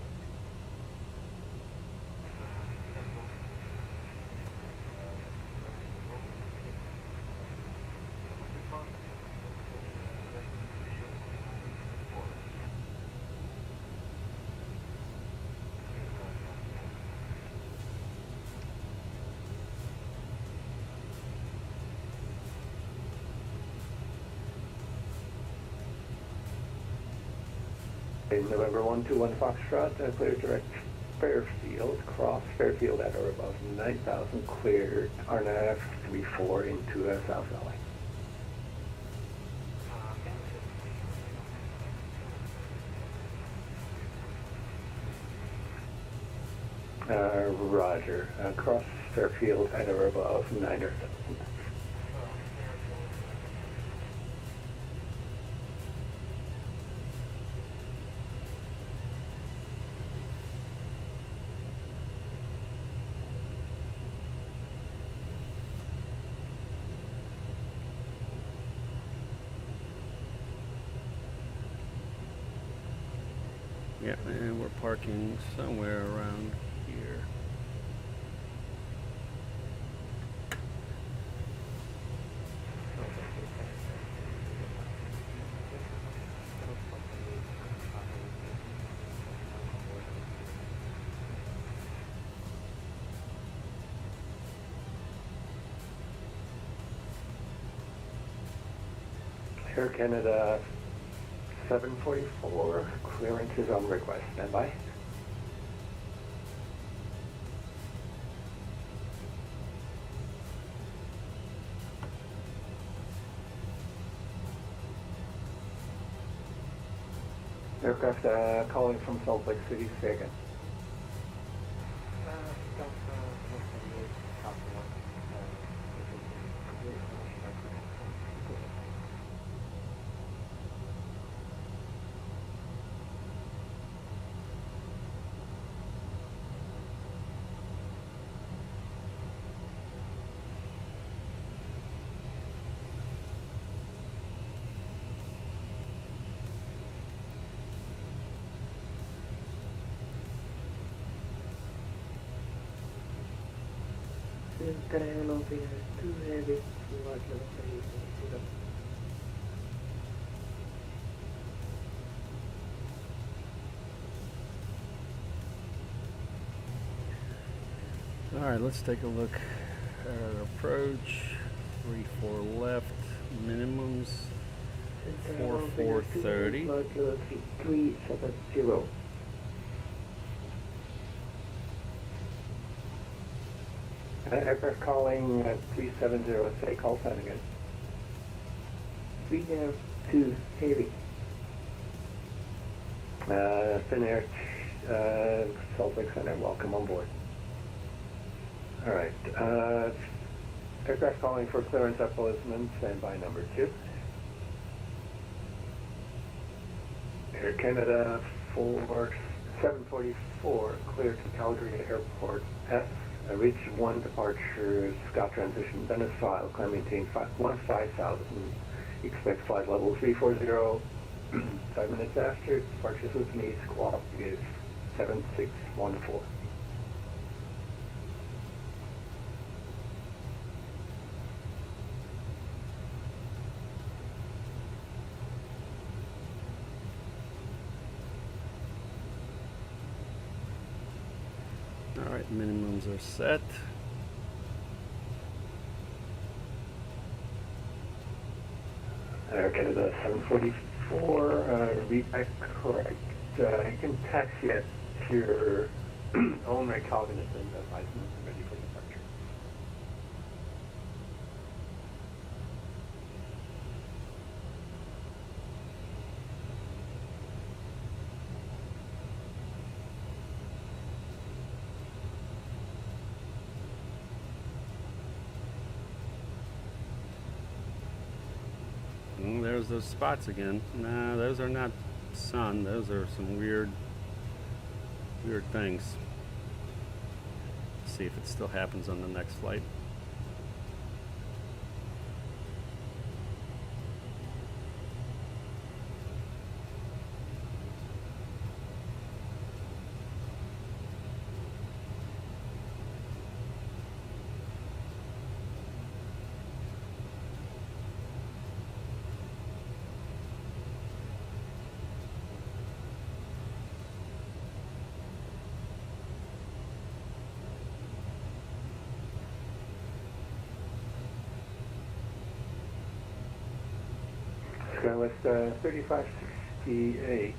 November 121 Foxtrot, clear direct Fairfield, cross Fairfield at or above 9,000, cleared RNAV 34 into South Valley. Roger, cross Fairfield at or above 9,000. Yeah, and we're parking somewhere around here. Air Canada 744, clearance is on request. Stand by. Aircraft calling from Salt Lake City, say again. Too heavy. All right, let's take a look at our approach. 3-4 left, minimums. 4-4-30. 370. Aircraft calling 370, say call sign again. 3-2 heavy. Thin Air, Salt Lake Center, welcome on board. Alright, aircraft calling for clearance at Bozeman, standby number 2. Air Canada 744, clear to Calgary Airport S. Reach 1 departure, Scott transition, Venice file, climb maintain 5000, expect flight level 340, 5 minutes after, departures with me, squawk is 7614. All right, minimums are set. Air Canada 744, read back correct. You can taxi at your own recognizance advisement ready for departure. there's those spots again. Nah, those are not sun. Those are some weird things. See if it still happens on the next flight. Skywest 3568,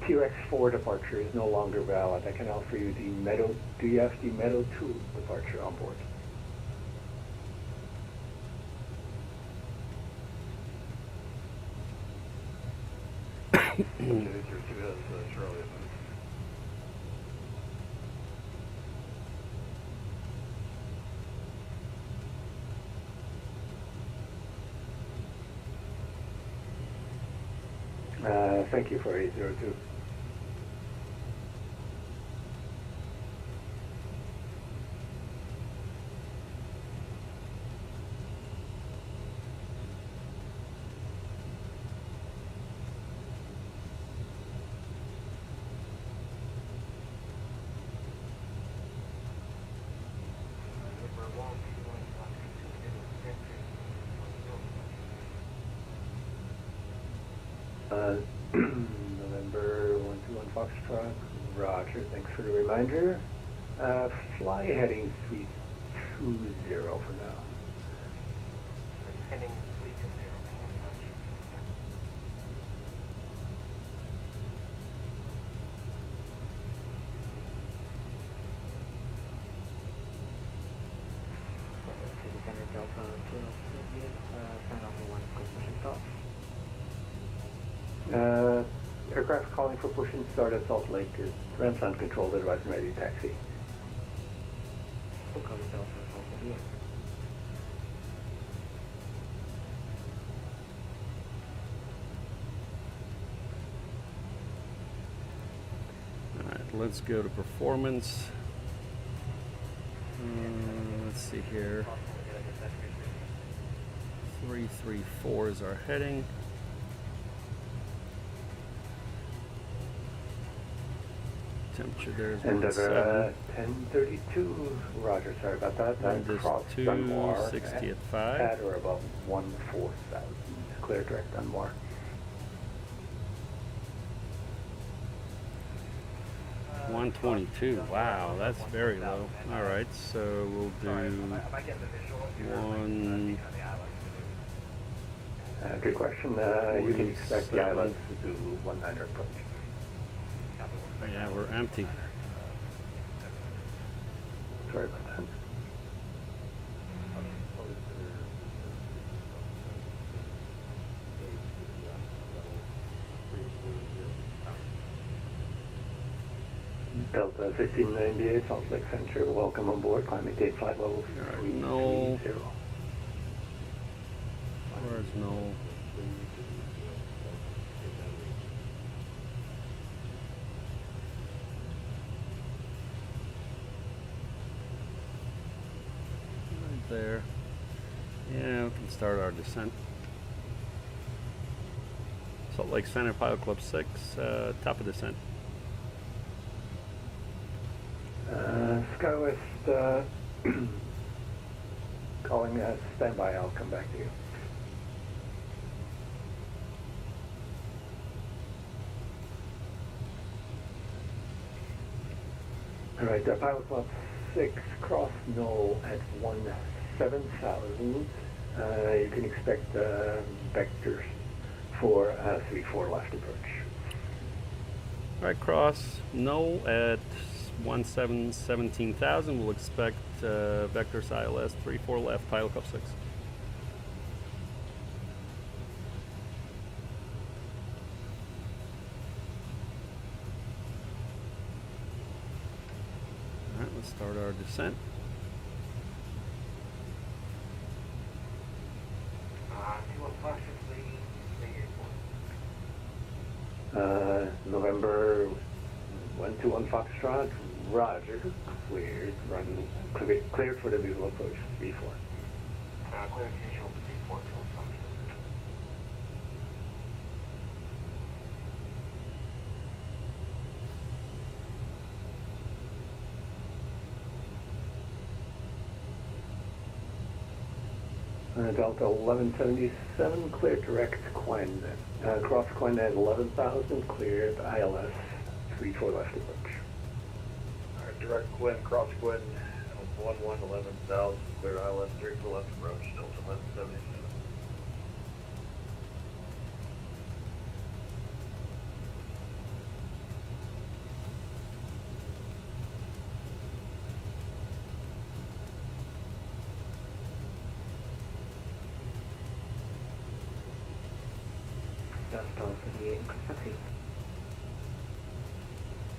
TRX4 departure is no longer valid. I can offer you the Meadow, do you have the Meadow 2 departure on board? Thank you for 802. November 121 Foxtrot, Roger, thanks for the reminder. Fly heading 320 for now. Heading 320. Aircraft calling for push and start at Salt Lake. Ramp sound controlled, advise and ready taxi. Alright, let's go to performance. Let's see here. 334 is our heading. Temperature there is Endeavor 1032. Roger, sorry about that. Wind is Cross 260 at 5. At or above 14,000. Clear direct Dunmore. $122. Wow, that's very low. All right, so we'll do one. Good question. You can expect the islands to do 100 approach. Yeah, we're empty. Sorry about that. Delta 1598, Salt Lake Center, welcome on board, climate gate flight level 330. Where's Noel? Right there. Yeah, we can start our descent. Salt Lake Center, Pilot Club 6, top of descent. Skywest calling standby, I'll come back to you. All right, Pilot Club 6, cross null at 17,000. You can expect vectors for 3-4 left approach. All right, cross null at 17,000. We'll expect vectors ILS 3-4 left, Pilot Club 6. All right, let's start our descent. November 121 Foxtrot, Roger, cleared, cleared for the visual approach, 3-4. Clear visual 3-4 to function. Delta 1177, cleared direct Quinn. Cross Quinn at 11,000, cleared ILS 3-4 left approach. Alright, direct Quinn, cross Quinn, 11,000, clear ILS 3-4 left approach, Delta 1177.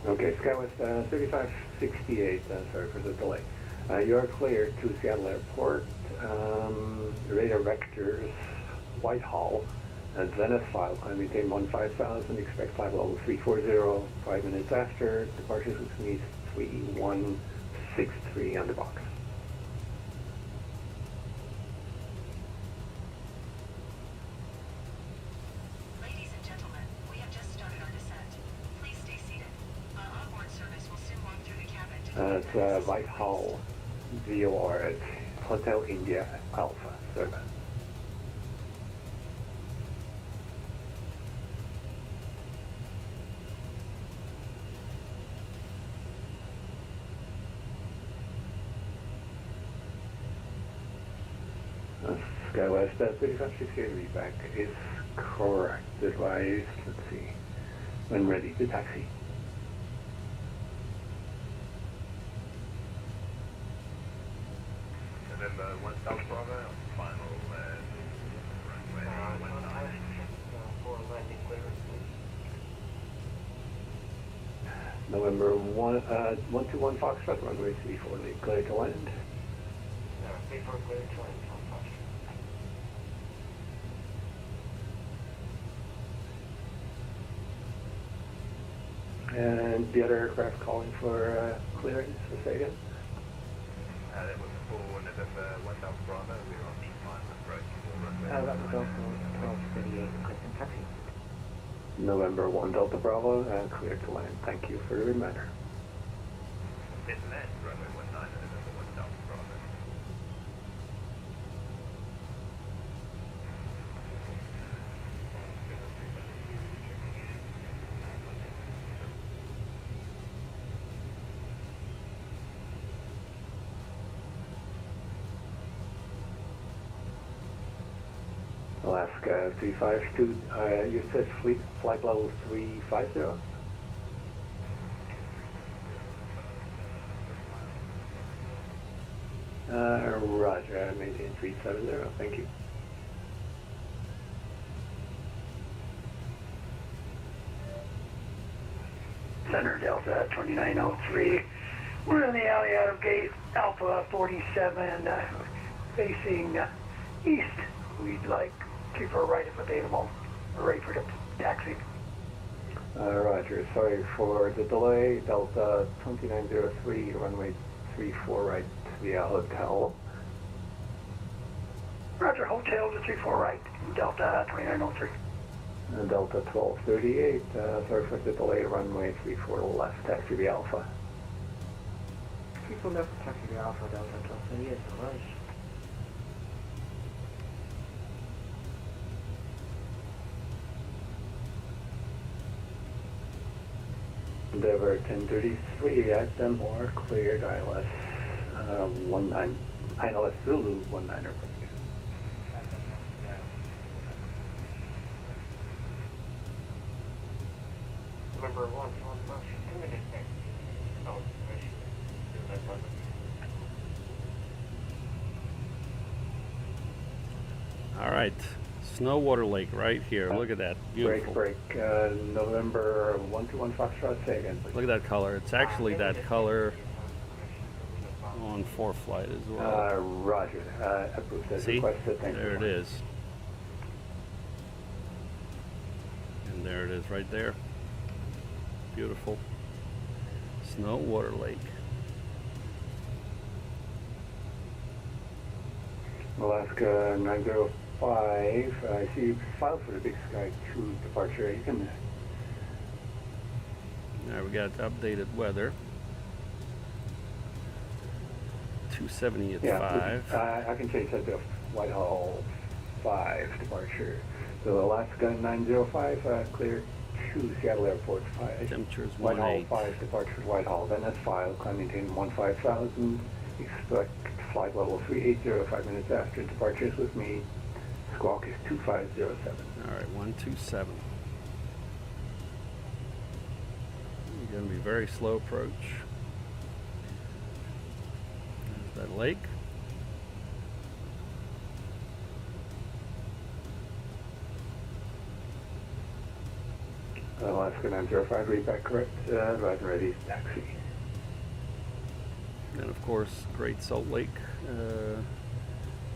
Okay, SkyWest 3568, sorry for the delay. You're cleared to Seattle Airport, radar vectors, Whitehall, Zenith file, climb maintain 15,000, expect flight level 340, 5 minutes after, departure 3163 on the box. Ladies and gentlemen, we have just started our descent. Please stay seated. Our onboard service will soon walk through the cabin to It's Whitehall, VOR at Hotel India Alpha, service. SkyWest 3568 readback is correct. Advised, let's see, when ready to taxi. November 1 South Bravo, final runway 19. For landing clearance, please. November 121 Foxtrot, runway 34, clear to land. 34 clear to land on Foxtrot. And the other aircraft calling for clearance, a second. That was for November 1 South Bravo, we were on E1 approach. That was also 1238 Custom Taxi. November 1 Delta Bravo, clear to land. Thank you for the reminder. It's land, runway 19, November 1 South Bravo. Alaska 352, you said flight level 350? Roger, maintain 370, thank you. Center Delta 2903. We're in the alley out of gate Alpha 47, facing east. We'd like keep her right if available. We're ready for the taxi. Roger, sorry for the delay. Delta 2903, runway 34 right via hotel. Roger, hotel to 34 right, Delta 2903. Delta 1238, sorry for the delay, runway 34 left, taxi via Alpha. 34 left, taxi via Alpha, Delta 1238, alright. Endeavour 1033 at Denmark, cleared ILS 19, ILS Zulu 19er. November 1, All right, Snowwater Lake right here. Look at that, beautiful. Break, November 121 Foxtrot, say again, please. Look at that color. It's actually that color on ForeFlight as well. Roger, approved as See, requested, thank you. there it is. And there it is right there. Beautiful snow water lake. Alaska 905, I see you filed for the Big Sky 2 departure. You can... Now we got updated weather. 270 at 5. I can change that to Whitehall 5 departure. So Alaska 905, clear to Seattle Airport 5. Temperature's Whitehall 18. 5 departure to Whitehall. Then that's filed, climb maintain 15,000. Expect flight level 380, 5 minutes after departures with me. Squawk is 2507. Alright, 127. Going to be very slow approach. There's that lake. Alaska 905, read back correct. Rise and ready, taxi. And of course, Great Salt Lake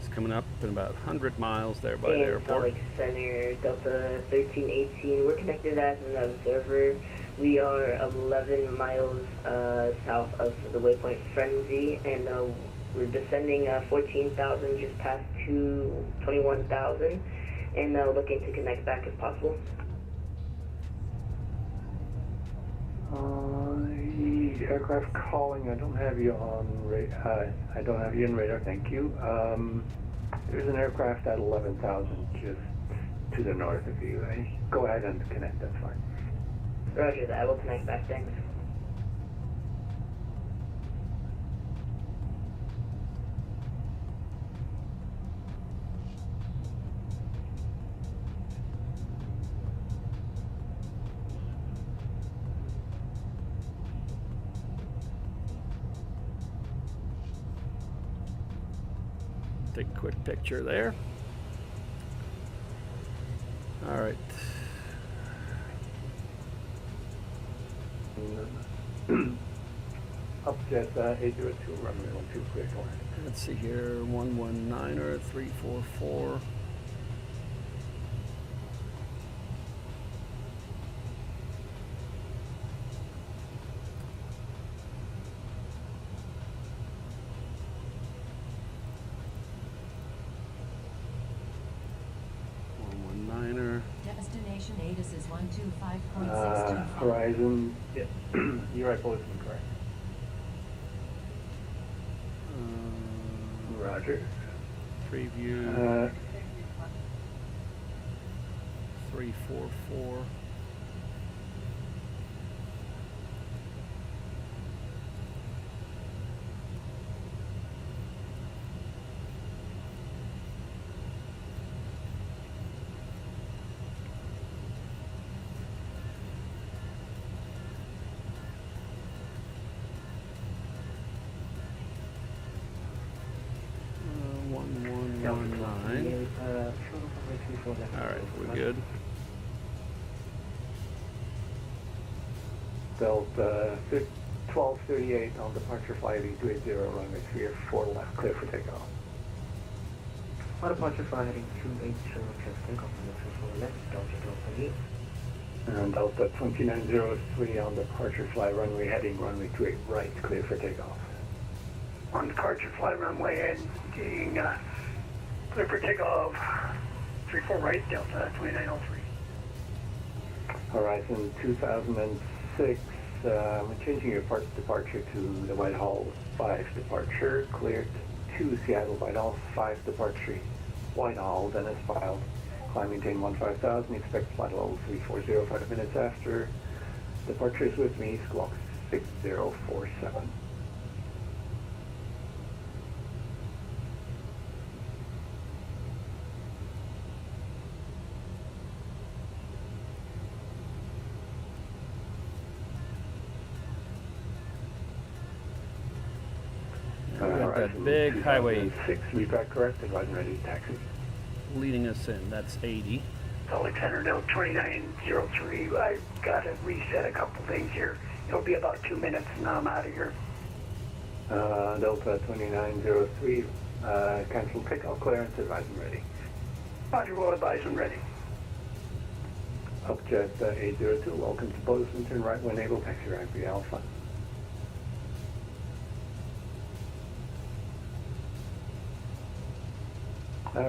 is coming up in about 100 miles there by the airport. Salt Lake Center, Delta 1318. We're connected as an observer. We are 11 miles south of the waypoint Frenzy, and we're descending 14,000, just past 21,000, and looking to connect back if possible. Aircraft calling. I don't have you on I don't have you in radar. Thank you. There's an aircraft at 11,000 just to the north of you. Go ahead and connect. That's fine. Roger that. I will connect back. Thanks. Take a quick picture there. All right. Upjet 802, runway 12, clear for it. Let's see here, 119er 344. Destination ATIS is 125.625. Horizon, yeah, you're right, policeman, correct. Roger. Preview 344. Alright, we're good. Delta 1238 on departure flight E280, runway 34 left, clear for takeoff. On departure flight heading 280, clear for takeoff on the 34 left, Delta 1238. And Delta 2903 on departure flight runway heading runway 28 right, clear for takeoff. On departure flight runway heading clear for takeoff. 34 right, Delta 2903. Horizon 2006, we're changing your departure to the Whitehall 5 departure, cleared to Seattle Whitehall 5 departure, Whitehall, then it's filed. Climb maintain 15,000, expect flight level 340, 5 minutes after. Departures with me, squawk 6047. That big highway 6, we've got correct, and riding ready, taxi. Leading us in, that's 80. Salt Lake Center, Delta 2903. I've got to reset a couple things here. It'll be about 2 minutes and I'm out of here. Delta 2903, cancel takeoff clearance, advise and ready. Roger, will advise and ready. Upjet 802, welcome to Bozeman, turn right when able, taxi right via Alpha.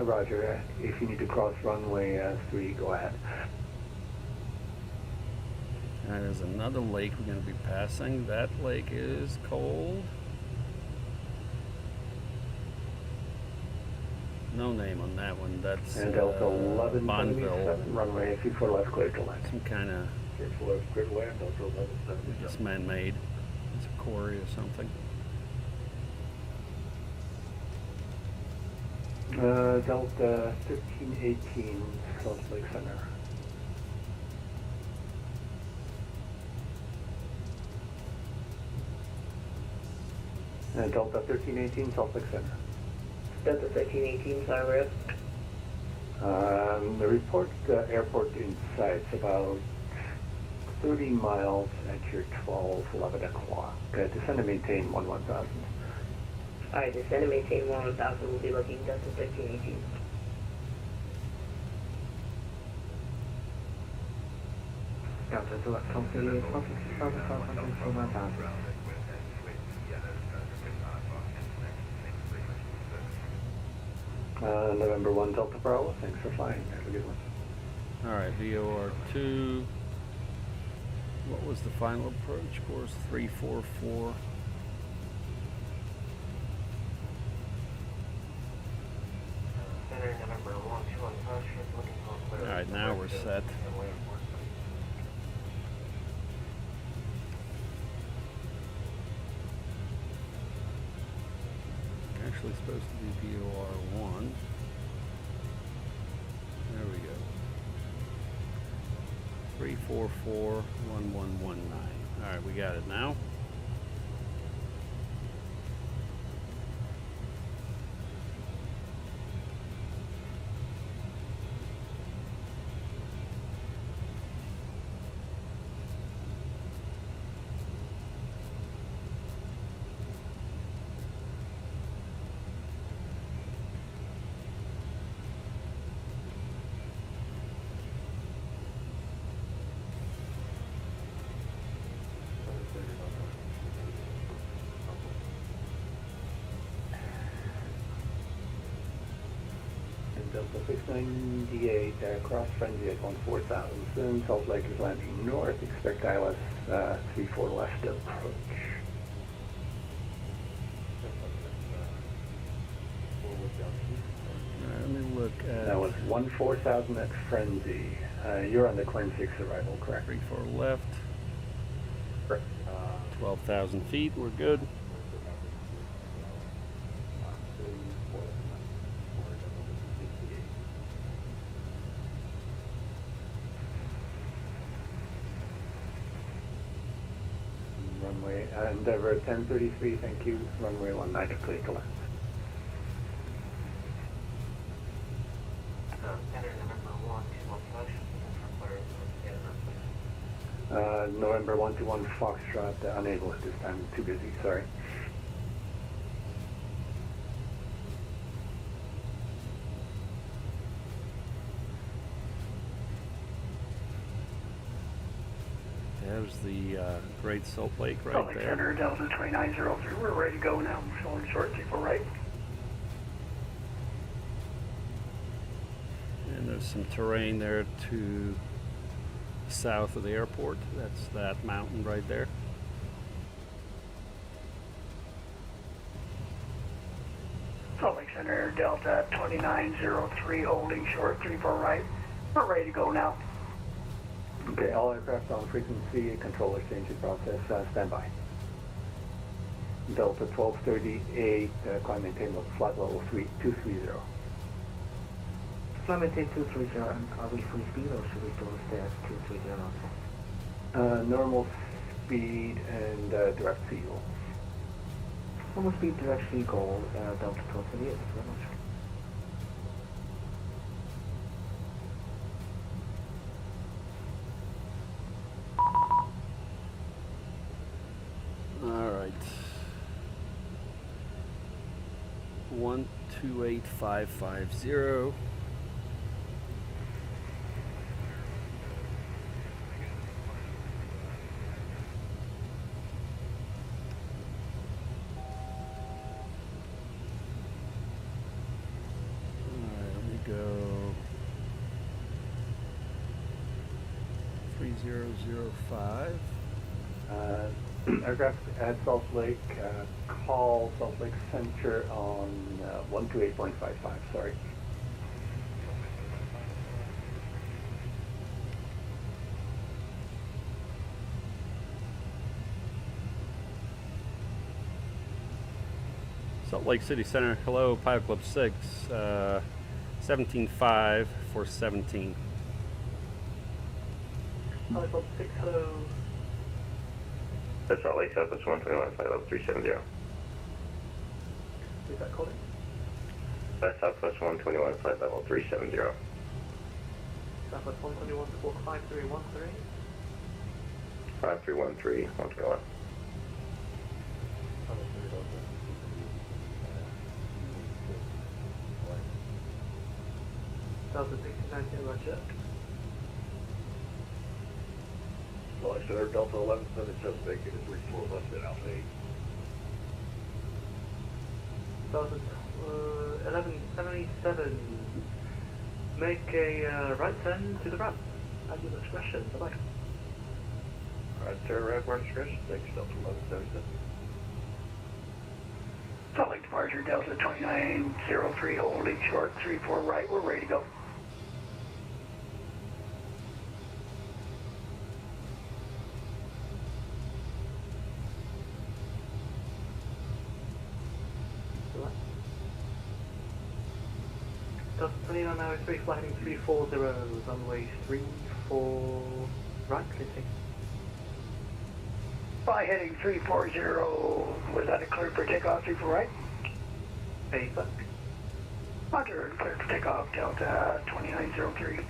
Roger, if you need to cross runway 3, go ahead. There's another lake we're going to be passing. That lake is cold. No name on that one. That's and Delta 1177, Bonneville. runway 34 left, clear to land. Some kind of left, clear to land, Delta 1177. just man-made. It's a quarry or something. Delta 1318, Salt Lake Center. Delta 1318, Salt Lake Center. Delta 1318, sorry, The report airport inside, it's about 30 miles at your 11 o'clock. Descend and maintain 11,000. Alright, descend and maintain 1000. We'll be looking Delta 1318. Delta 1238, 1267, November 1 Delta Bravo, thanks for flying. Have a good one. Alright, VOR2. What was the final approach course? 344. Alright, now we're set. Actually supposed to be VOR1. There we go. 3441119. Alright, we got it now. Delta 698, cross frenzy at 14,000. Salt Lake is landing north. Expect ILS 34 left approach. Let me look at... That was 14,000 at frenzy. You're on the climb 6 arrival, correct? 34 left. Correct. 12,000 feet, we're good. Runway Endeavour 1033, thank you. Runway 19, clear to land. November 121 Foxtrot, unable at this time, too busy, sorry. There's the Great Salt Lake right Salt Lake there. Center, Delta 2903. We're ready to go now. Showing short, people right. And there's some terrain there to south of the airport. That's that mountain right there. Salt Lake Center, Delta 2903, holding short, 34 right. We're ready to go now. Okay, all aircraft on frequency, control exchange process, standby. Delta 1238, climb maintain flight level 230. Flight maintain 230, are we free speed or should we go stairs 230 also? Normal speed and direct seal. Normal speed, direct sea goal, Delta 1238, thank you very much. All right. 128550. 005. Aircraft at Salt Lake, call Salt Lake Center on 128.55, sorry. Salt Lake City Center, hello, Pilot Club 6, 17.5 for 17. Pilot Club 6, hello. That's Salt Lake Southwest 121, flight level 370. Who's that calling? That's Southwest 121, flight level 370. Southwest 121, squawk 5313. 5313, 121. Delta 1619, roger. Flight Center, Delta 1177, it is reached 4 left at Alpha 8. Delta 1177, make a right turn to the ramp. At your discretion, bye-bye. Right, turn right, where discretion, thanks, Delta 1177. Salt Lake departure, Delta 2903, holding short, 34 right, we're ready to go. Delta 2903, flight heading 340, runway 34 right, please take. Fly heading 340, was that a clear for takeoff, 34 right? Paper. Roger, clear for takeoff, Delta 2903.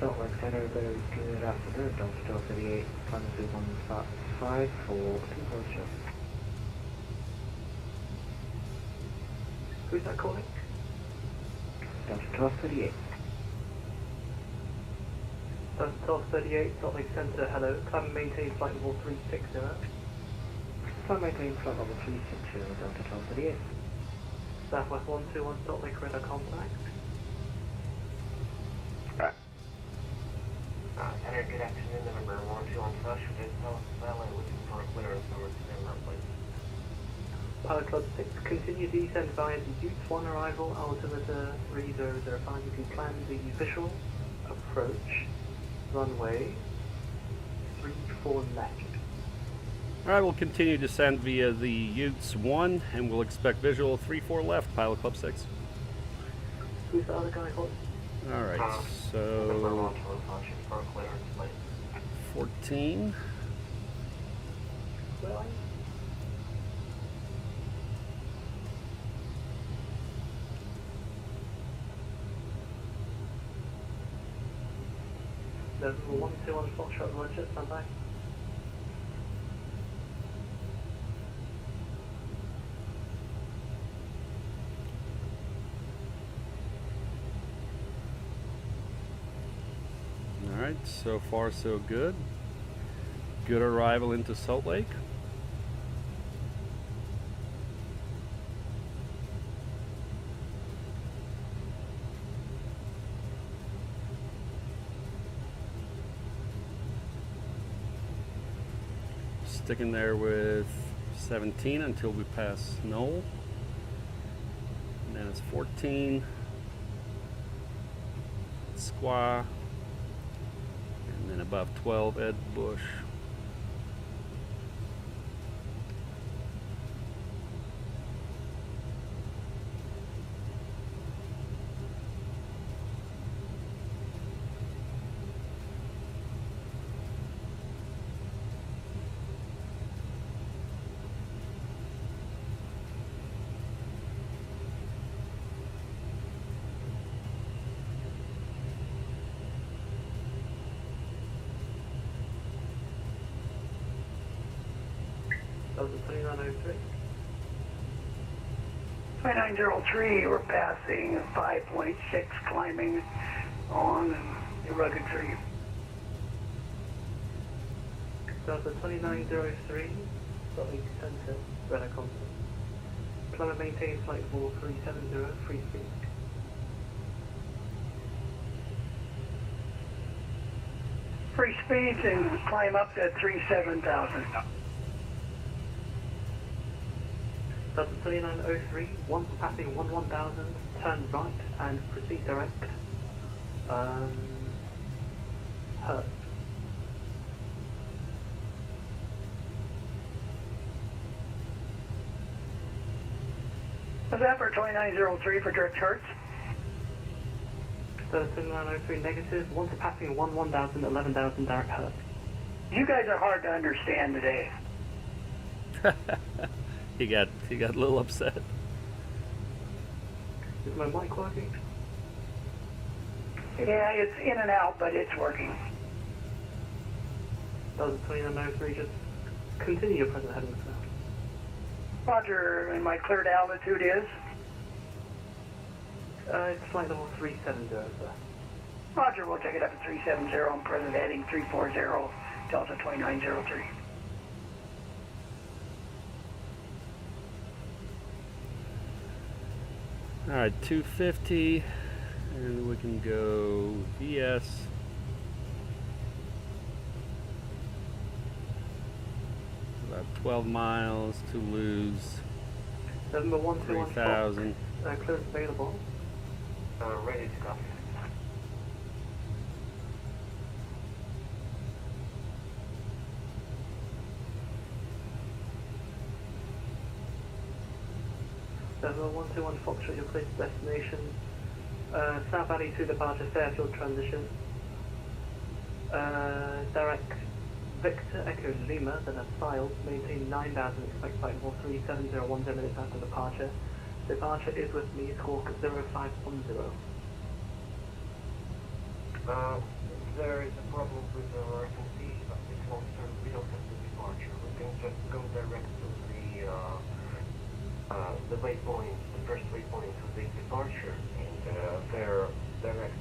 Salt Lake Center, very good afternoon, Delta 38, plan 2155 for departure. Who's that calling? Delta 38. Delta 1238, Salt Lake Center, hello. Climb and maintain flight level 360. Climb maintain flight level 360, Delta 1238. Southwest 121, Salt Lake radar contact. Right. Center, good afternoon, November 121 Crush, we did tell us LA looking for a clearance over to Denver, please. Pilot Club 6, continue descent via the Utes 1 arrival, altimeter 3005. You can plan the visual approach, runway 34 left. Alright, we'll continue descent via the Utes 1, and we'll expect visual 3-4 left, Pilot Club 6. Who's the other guy calling? Alright, so 14. Where are you? Level 121 Foxtrot, roger, stand by. Alright, so far so good. Good arrival into Salt Lake. Sticking there with 17 until we pass Knoll. And then it's 14. Squaw. And then above 12, Ed Bush. Delta 2903. 2903, we're passing 5.6, climbing on the rugged tree. Delta 2903, Salt Lake Center, radar contact. Plan and maintain flight level 370, free speed. Free speeds and climb up to 37,000. Delta 3903, once passing 11,000, turn right and proceed direct. Hertz. What's that for 2903 for direct Hertz? Delta 3903 negative, once passing 11,000, 11,000 direct Hertz. You guys are hard to understand today. He got a little upset. Is my mic working? Yeah, it's in and out, but it's working. Delta 2903, just continue your present heading now. Roger, and my cleared altitude is? It's flight level 370, sir. Roger, we'll take it up to 370. I'm present heading 340, Delta 2903. All right, 250, and we can go VS. About 12 miles to lose. November 121 3,000. Clearance available. Ready to go. November 121 Foxtrot, your place of destination. South Valley to departure, Fairfield transition. Direct Victor Echo Lima, then a file, maintain 9,000, expect flight level 370, 10 minutes after departure. Departure is with me, squawk 0510. There is a problem with the emergency, but it's long term. We don't have the departure. We can just go direct to the waypoint, the first waypoint of the departure, and their direct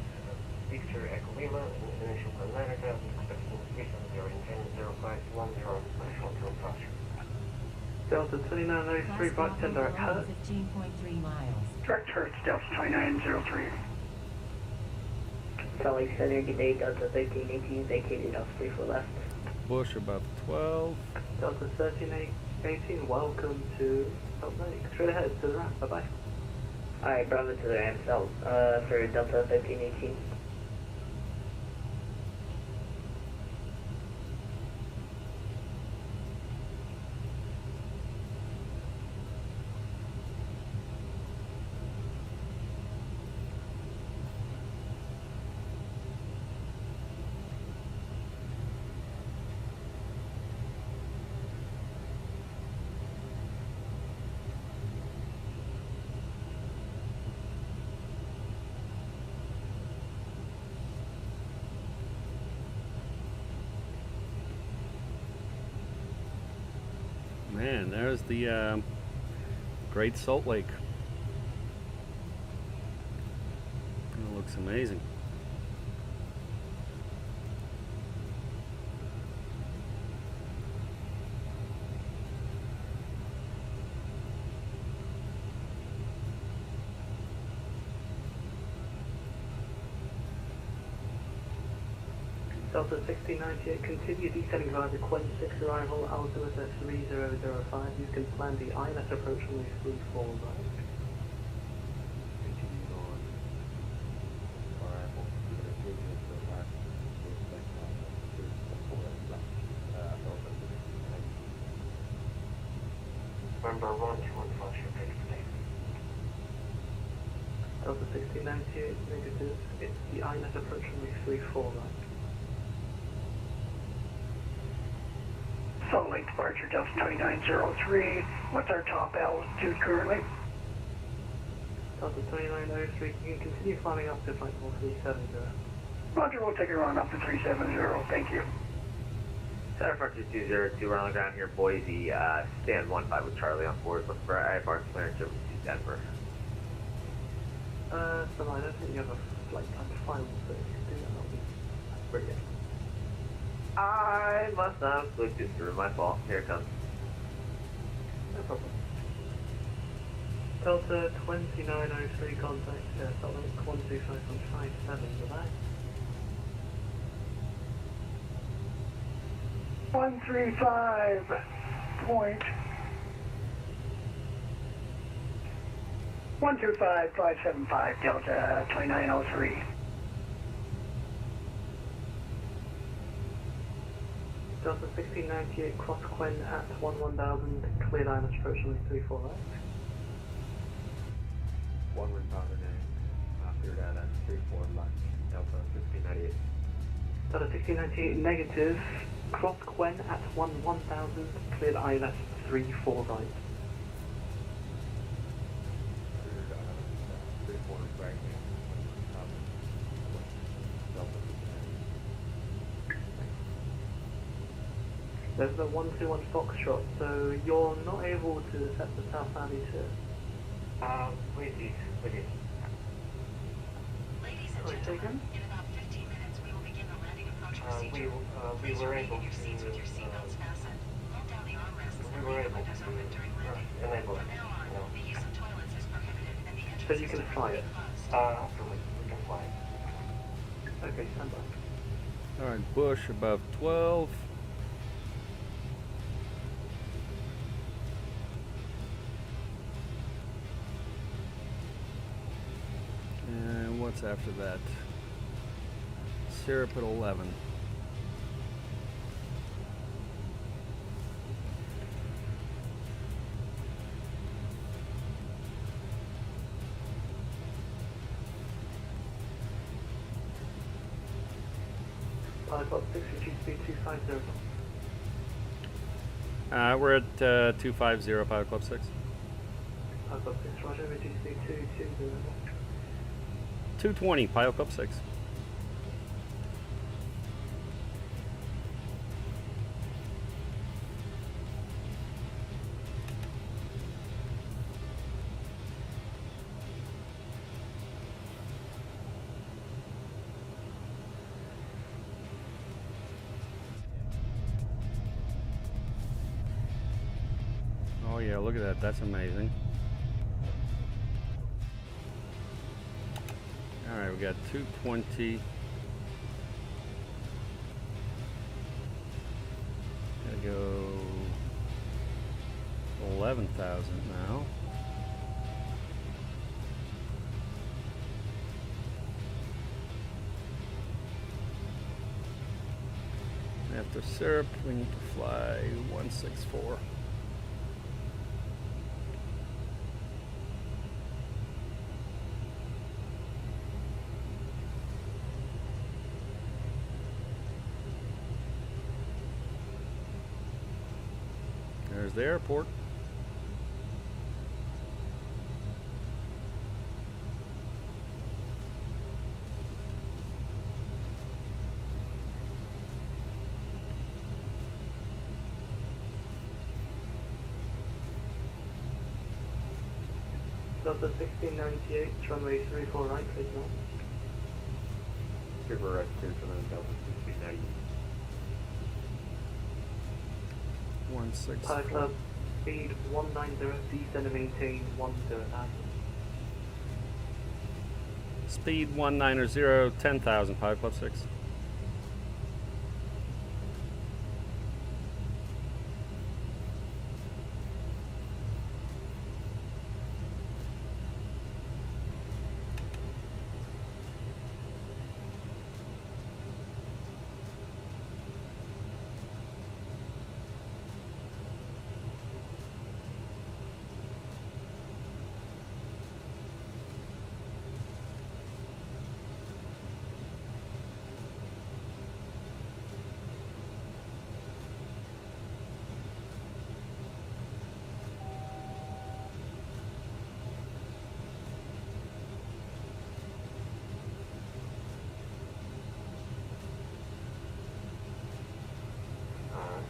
Victor Echo Lima, initial America, expecting 370 in 10.0510 short-term departure. Delta 2903, right 10 direct Hertz. 15.3 miles. Direct Hertz, Delta 2903. Salt Lake Center, good day, Delta 1318, vacated off 34 left. Bush about 12. Delta 1318, welcome to Salt Lake. Straight ahead to the ramp, bye-bye. Alright, Bravo to the ramp, Salt, for Delta 1318. Man, there's the Great Salt Lake. It looks amazing. Delta 1698, continue descending via the Quen 6 arrival, altimeter 3005. You can plan the ILS approach on the 34 right. Remember 121 flash your page today. Delta 1698, negative. It's the ILS approach on the 34 right. Salt Lake departure, Delta 2903. What's our top altitude currently? Delta 2903, you can continue climbing up to flight level 370. Roger, we'll take it on up to 370. Thank you. Center Frontier 202, we're on the ground here, Boise. Stand 15 with Charlie on board. Looking for IFR clearance over to Denver. So I don't think you have a flight plan final, so if you can do that, that'll be brilliant. I must not have clicked it through. My fault. Here it comes. No problem. Delta 2903, contact Salt Lake 125.57, goodbye. 135 point 125575 Delta 2903. Delta 1698 cross Quinn at 1000, cleared ILS approach runway 34 right. 1 wind power name, cleared at 34 left, Delta 1698. Delta 1698 negative, cross Quinn at 1000, cleared ILS 34 right. There's the 121 Foxtrot, so you're not able to set the South Valley to... Wait. Ladies and gentlemen, in about 15 minutes we will begin the landing approach procedure. We were able Your seats with your seatbelts fastened. Hold down the armrests and leave the windows open during landing. enable From now on, the use of toilets is prohibited and the entrance So you can fly it? Absolutely, we can fly. Okay, stand by. Alright, Bush above 12. And what's after that? Syrup at 11. I've got 6 reduced speed 250. We're at 250, Pilot Club 6. I've got 6 Roger, reduced speed 220. 220, Pilot Club 6. Oh yeah, look at that, that's amazing. Alright, we got 220. Gotta go 11,000 now. After syrup, we need to fly 164. There's the airport. Delta 1698, runway 34 right, please now. Super right, clear to the Delta 1698. 164. Pilot Club, speed 190, descend and maintain 10,000. Speed 190, 10,000, Pilot Club 6.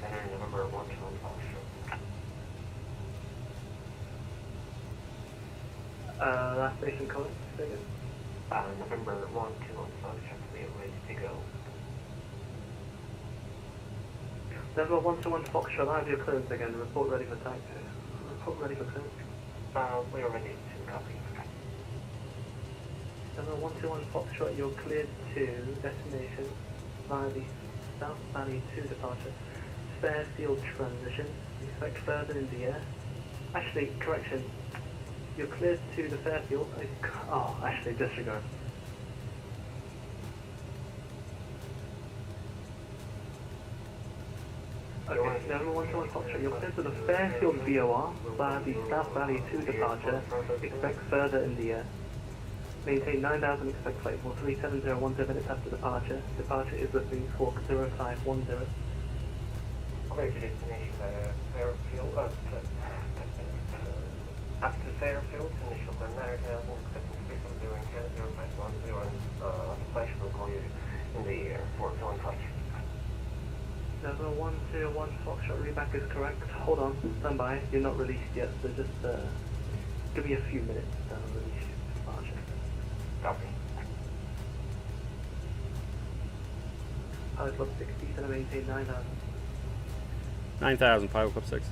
Center November 121 Foxtrot. Last station comment, second. November 121 Foxtrot, we are ready to go. November 121 Foxtrot, I have your clearance again. Report ready for taxi. Report ready for clearance. We are ready to copy. November 121 Foxtrot, you're cleared to destination via the South Valley 2 departure. fair field transition. Expect further in the air. Actually, correction. You're cleared to the fair field. Oh, actually, disregard. Okay, November 121 Foxtrot, you're cleared to the Fairfield VOR via the South Valley 2 departure. Expect further in the air. Maintain 9000, expect flight for 37010 minutes after departure. Departure is looking for 0510. Clear to destination Fairfield, after Fairfield, initial climb 9000, expecting 370 and 0510, and flash will call you in the air for filling flight. November 101 Foxtrot, readback is correct. Hold on, stand by, you're not released yet, so just give me a few minutes to release departure. Copy. Pilot Club 60, gonna maintain 9000. 9,000, Pilot Club 6.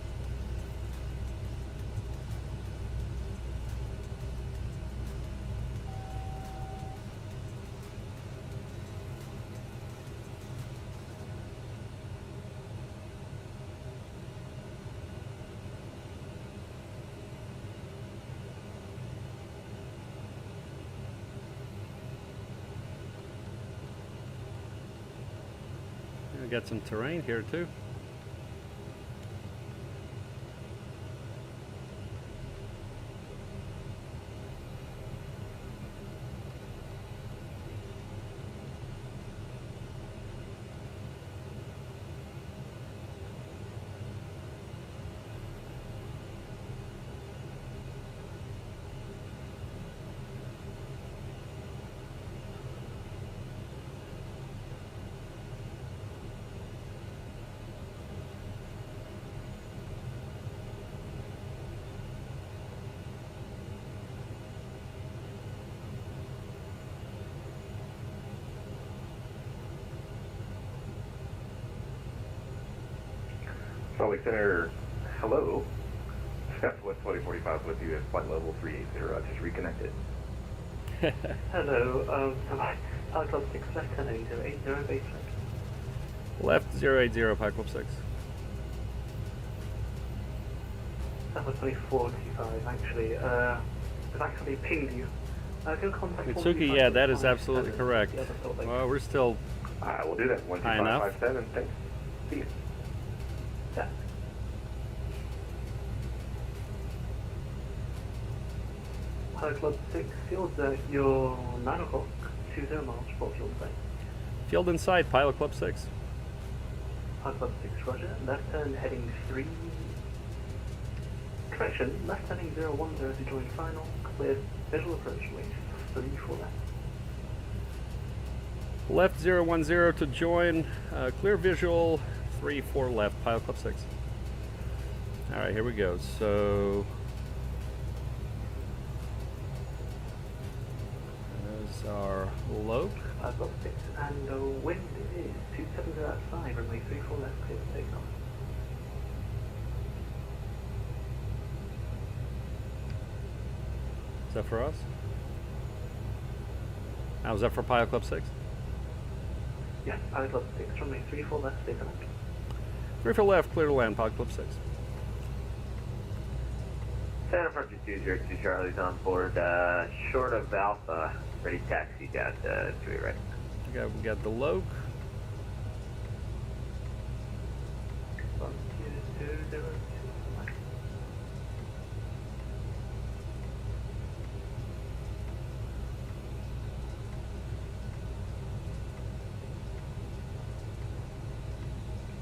We got some terrain here too. Salt Lake Center, hello. Southwest 2045 with you at flight level 380. I just reconnected. Hello, Pilot Club 6, left 1080, base flight. Left 080, Pilot Club 6. Southwest 2445, actually, I've actually pinged you. Go contact Mitsuki, yeah, that is absolutely correct. Well, we're still We'll do that. high enough. 12557, thanks. See you. Yeah. Pilot Club 6, field you're 9 o'clock, 20 miles, for field site. Field in sight, Pilot Club 6. Pilot Club 6, roger. Left turn heading 3. Correction, left turning 010 to join final. Cleared visual approach wave 3 for left. Left 010 to join. Clear visual 3-4 left, Pilot Club 6. Alright, here we go. So there's our low. Pilot Club 6, and the wind is 270 outside, runway 34 left, clear for takeoff. Is that for us? Now, is that for Pilot Club 6? Yes, Pilot Club 6, runway 34 left, stay connected. 3-4 left, clear to land, Pilot Club 6. Santa Francisco 202 Charlie's on board, short of Alpha, ready taxi down to 3 right. We got the Loke. 1202.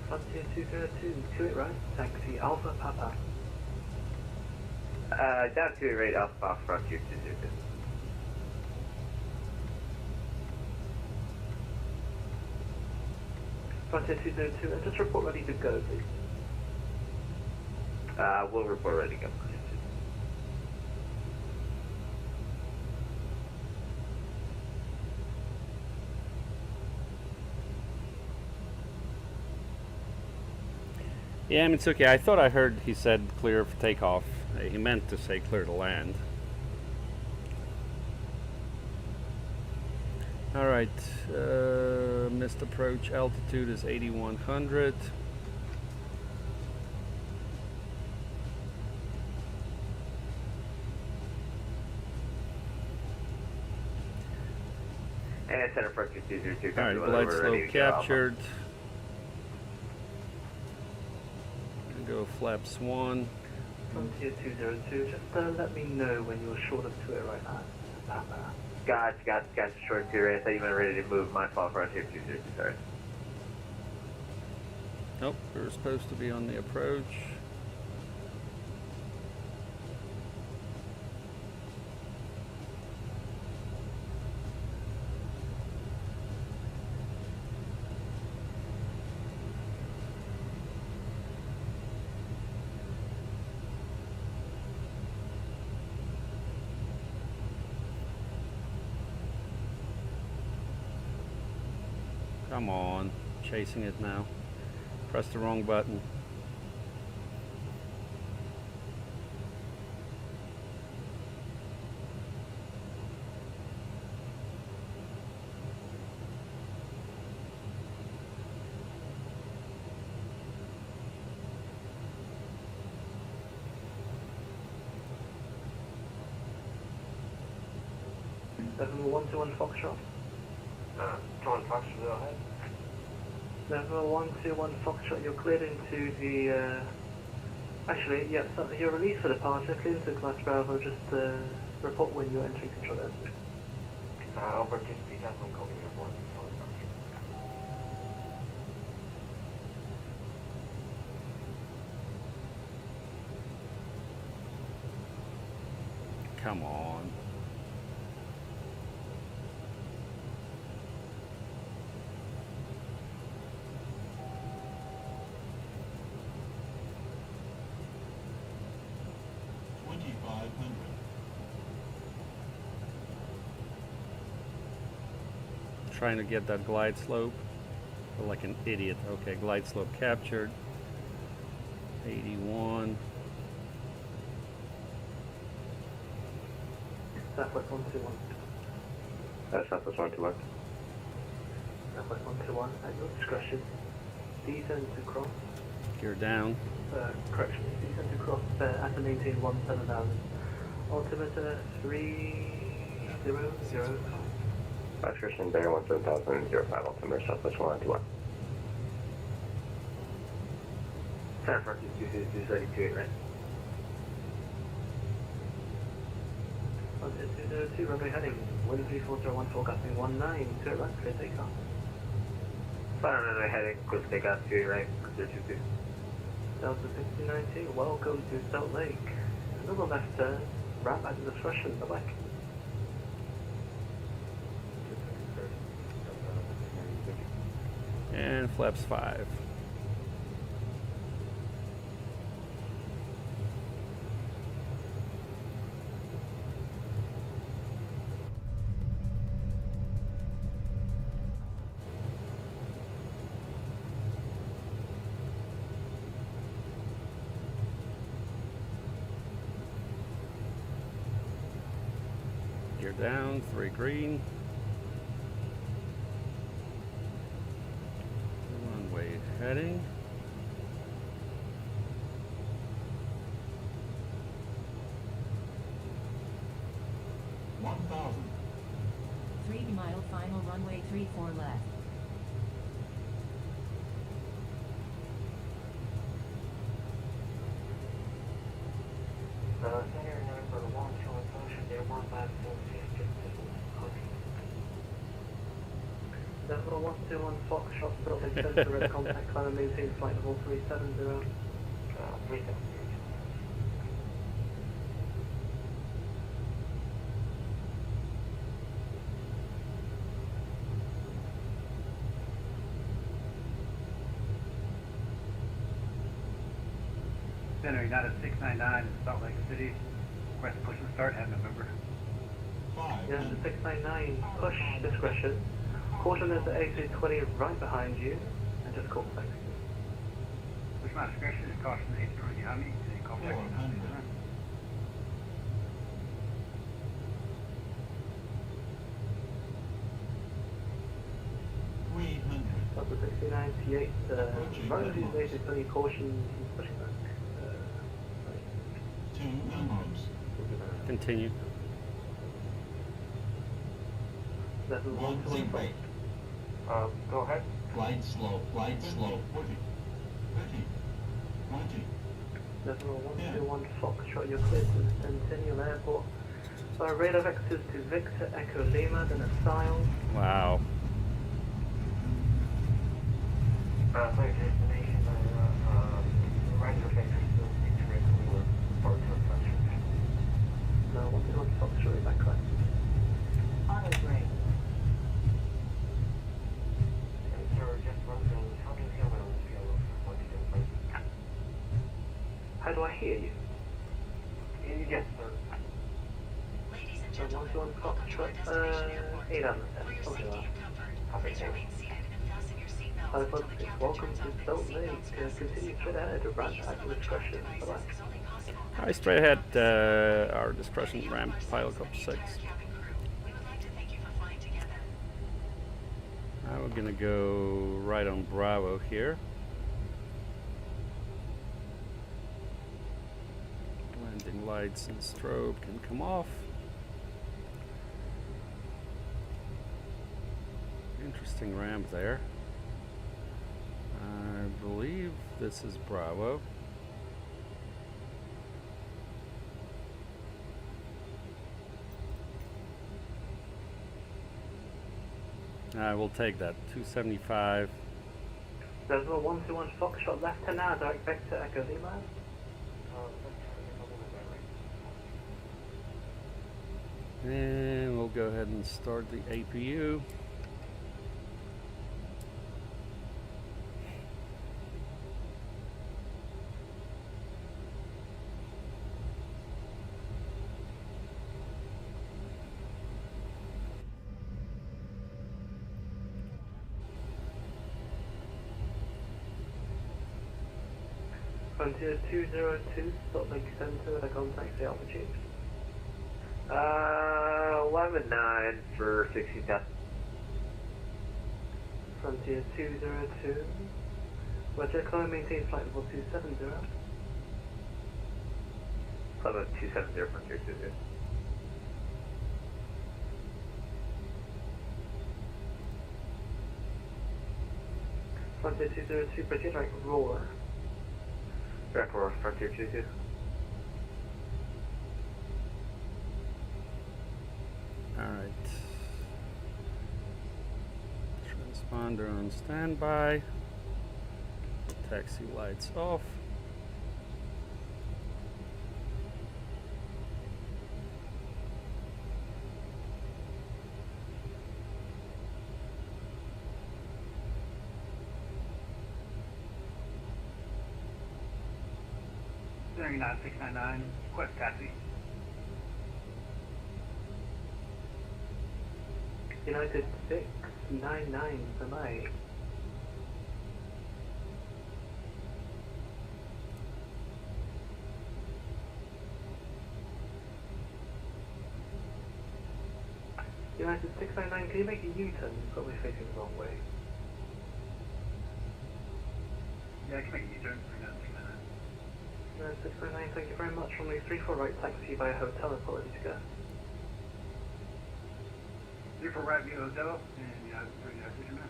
Frontier 202, 28 right, taxi Alpha Papa. Down 2 right, Alpha Frontier 202. Frontier 202, and just report ready to go, please. We'll report ready to go. Yeah, Mitsuki, I thought I heard he said clear for takeoff. He meant to say clear to land. Alright, missed approach altitude is 8100. And Center for 202. Alright, glide slope captured. Go flaps 1. Frontier 202, just let me know when you're short of 2 right now. Gotcha, short 2 right. I thought you were ready to move. My fault, Frontier 202, sorry. Nope, we're supposed to be on the approach. Come on, chasing it now. Press the wrong button. Level 121 Foxtrot. 21 Foxtrot, go ahead. Level 121 Foxtrot, you're cleared into the, actually, yeah, so you're released for departure, cleared into Class Bravo, just report when you're entering control area. Over TPC, I'm calling report. Come on. Trying to get that glide slope. Feel like an idiot. Okay, glide slope captured. 81. Southwest 121. Southwest 121. Southwest 121, at your discretion. Descend to cross. Gear down. Correction, descend to cross at a maintain 17,000. Altimeter 3005. Christian Bear 17005, altimeter Southwest 121. Center for 232, right? Frontier 202, runway heading, wind 34014, forecasting 19, to right, clear takeoff. Fire runway heading, close takeoff 2 right, clear 22. Delta 6090, welcome to Salt Lake. Another left turn, wrap at the discretion, bye-bye. And flaps 5. Gear down, 3 green. Runway heading. $3 mile final runway 34 left. Center number 121, there 156. Level 121 Foxtrot, building center, red contact, climb and maintain flight level 370. 370. Center United 699 in Salt Lake City. Request push and start at November. Yeah, the 699, push discretion. Caution there's the A320 right behind you, and just call back. Push my discretion is caution A320 behind me. And call back. Delta 6098, right of these A320 caution, pushing back. Continue. Level 1 to 1 right. Go ahead. Glide slow, 40, 30, 20. Level 121 Foxtrot, you're clear to Centennial Airport. So radar vectors to Victor Echo Lima, then a style. Wow. Flight destination, right vectors to Victor Echo Lima, Port Thrustmaster. No, 121 Foxtrot, is that correct? Auto brake. And sir, just wondering, how do you feel on the scale of 1 to 10? How do I hear you? Yes, sir. Ladies and So gentlemen, 121 welcome to our Foxtrot, destination airport. 8 out of For 10. your Okay, safety well. and comfort, please remain seated and fasten your seatbelts Hi, until folks, the captain welcome turns to off any Salt Lake. seatbelts fastened. Continue straight ahead to The ramp use at of your electronic discretion. devices Bye-bye. is only possible All right, straight ahead, our discretion ramp, pilot couple 6. cabin crew. We would like to thank you for flying together. Now we're gonna go right on Bravo here. Landing lights and strobe can come off. Interesting ramp there. I believe this is Bravo. I will take that. 275. Level 121 Foxtrot, left 10 now, direct Victor Echo Lima. And we'll go ahead and start the APU. Frontier 202, Salt Lake Center, the contact the altitude. 11.9 for 60,000. Frontier 202. Roger, climb maintain flight level 270. Level 270, Frontier 22. Frontier 202, proceed right roar. Direct for Frontier 22. Alright. Transponder on standby. Taxi lights off. Beringher 699, request taxi. United 699 delay. United 699, can you make a U-turn? You've got me facing the wrong way. Yeah, I can make a U-turn. United 699, thank you very much. Runway 34 right, taxi via hotel, apologies to go. 34 right via hotel, and yeah, switching now.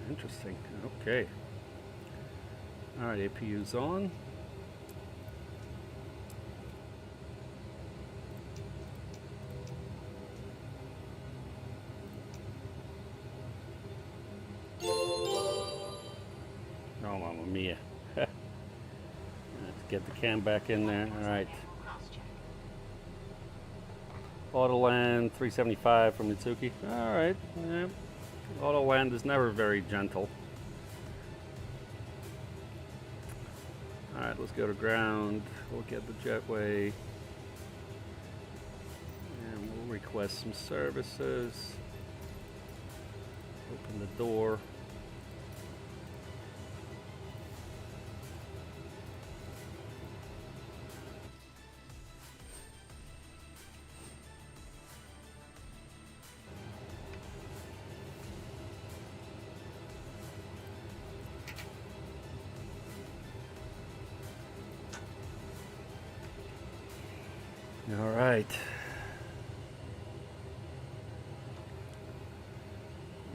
Interesting. Okay. Alright, APU's on. Oh, mamma mia. Let's get the cam back in there. Alright. Autoland 375 from Mitsuki. Alright. Yeah. Autoland is never very gentle. Alright, let's go to ground. We'll get the jetway. And we'll request some services. Open the door. All right.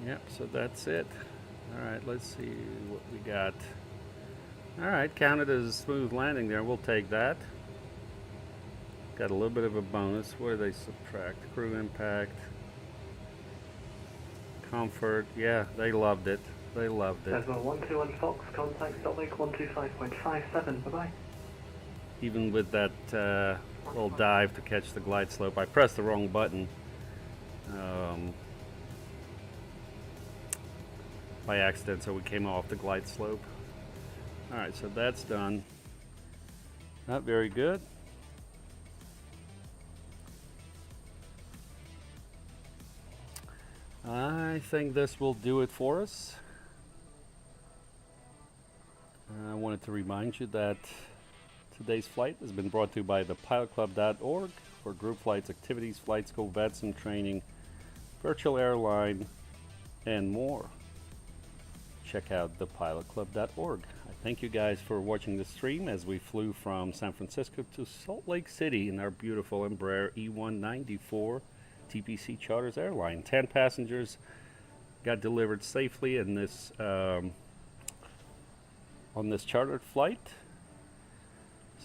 Yep, so that's it. All right, let's see what we got. All right, counted as a smooth landing there. We'll take that. Got a little bit of a bonus. What do they subtract? Crew impact. Comfort. Yeah, they loved it. They loved it. Cessna 121 Fox, contact Salt Lake 125.57. Bye-bye. Even with that little dive to catch the glide slope, I pressed the wrong button by accident, so we came off the glide slope. All right, so that's done. Not very good. I think this will do it for us. I wanted to remind you that today's flight has been brought to you by thepilotclub.org for group flights, activities, flight school, VATSIM training, virtual airline, and more. Check out thepilotclub.org. I thank you guys for watching the stream as we flew from San Francisco to Salt Lake City in our beautiful Embraer E190 for TPC Charters Airline. 10 passengers got delivered safely in this on this chartered flight.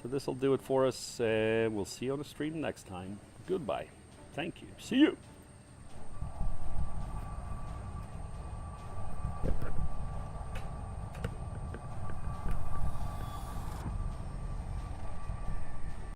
So this will do it for us, and we'll see you on the stream next time. Goodbye. Thank you. See you.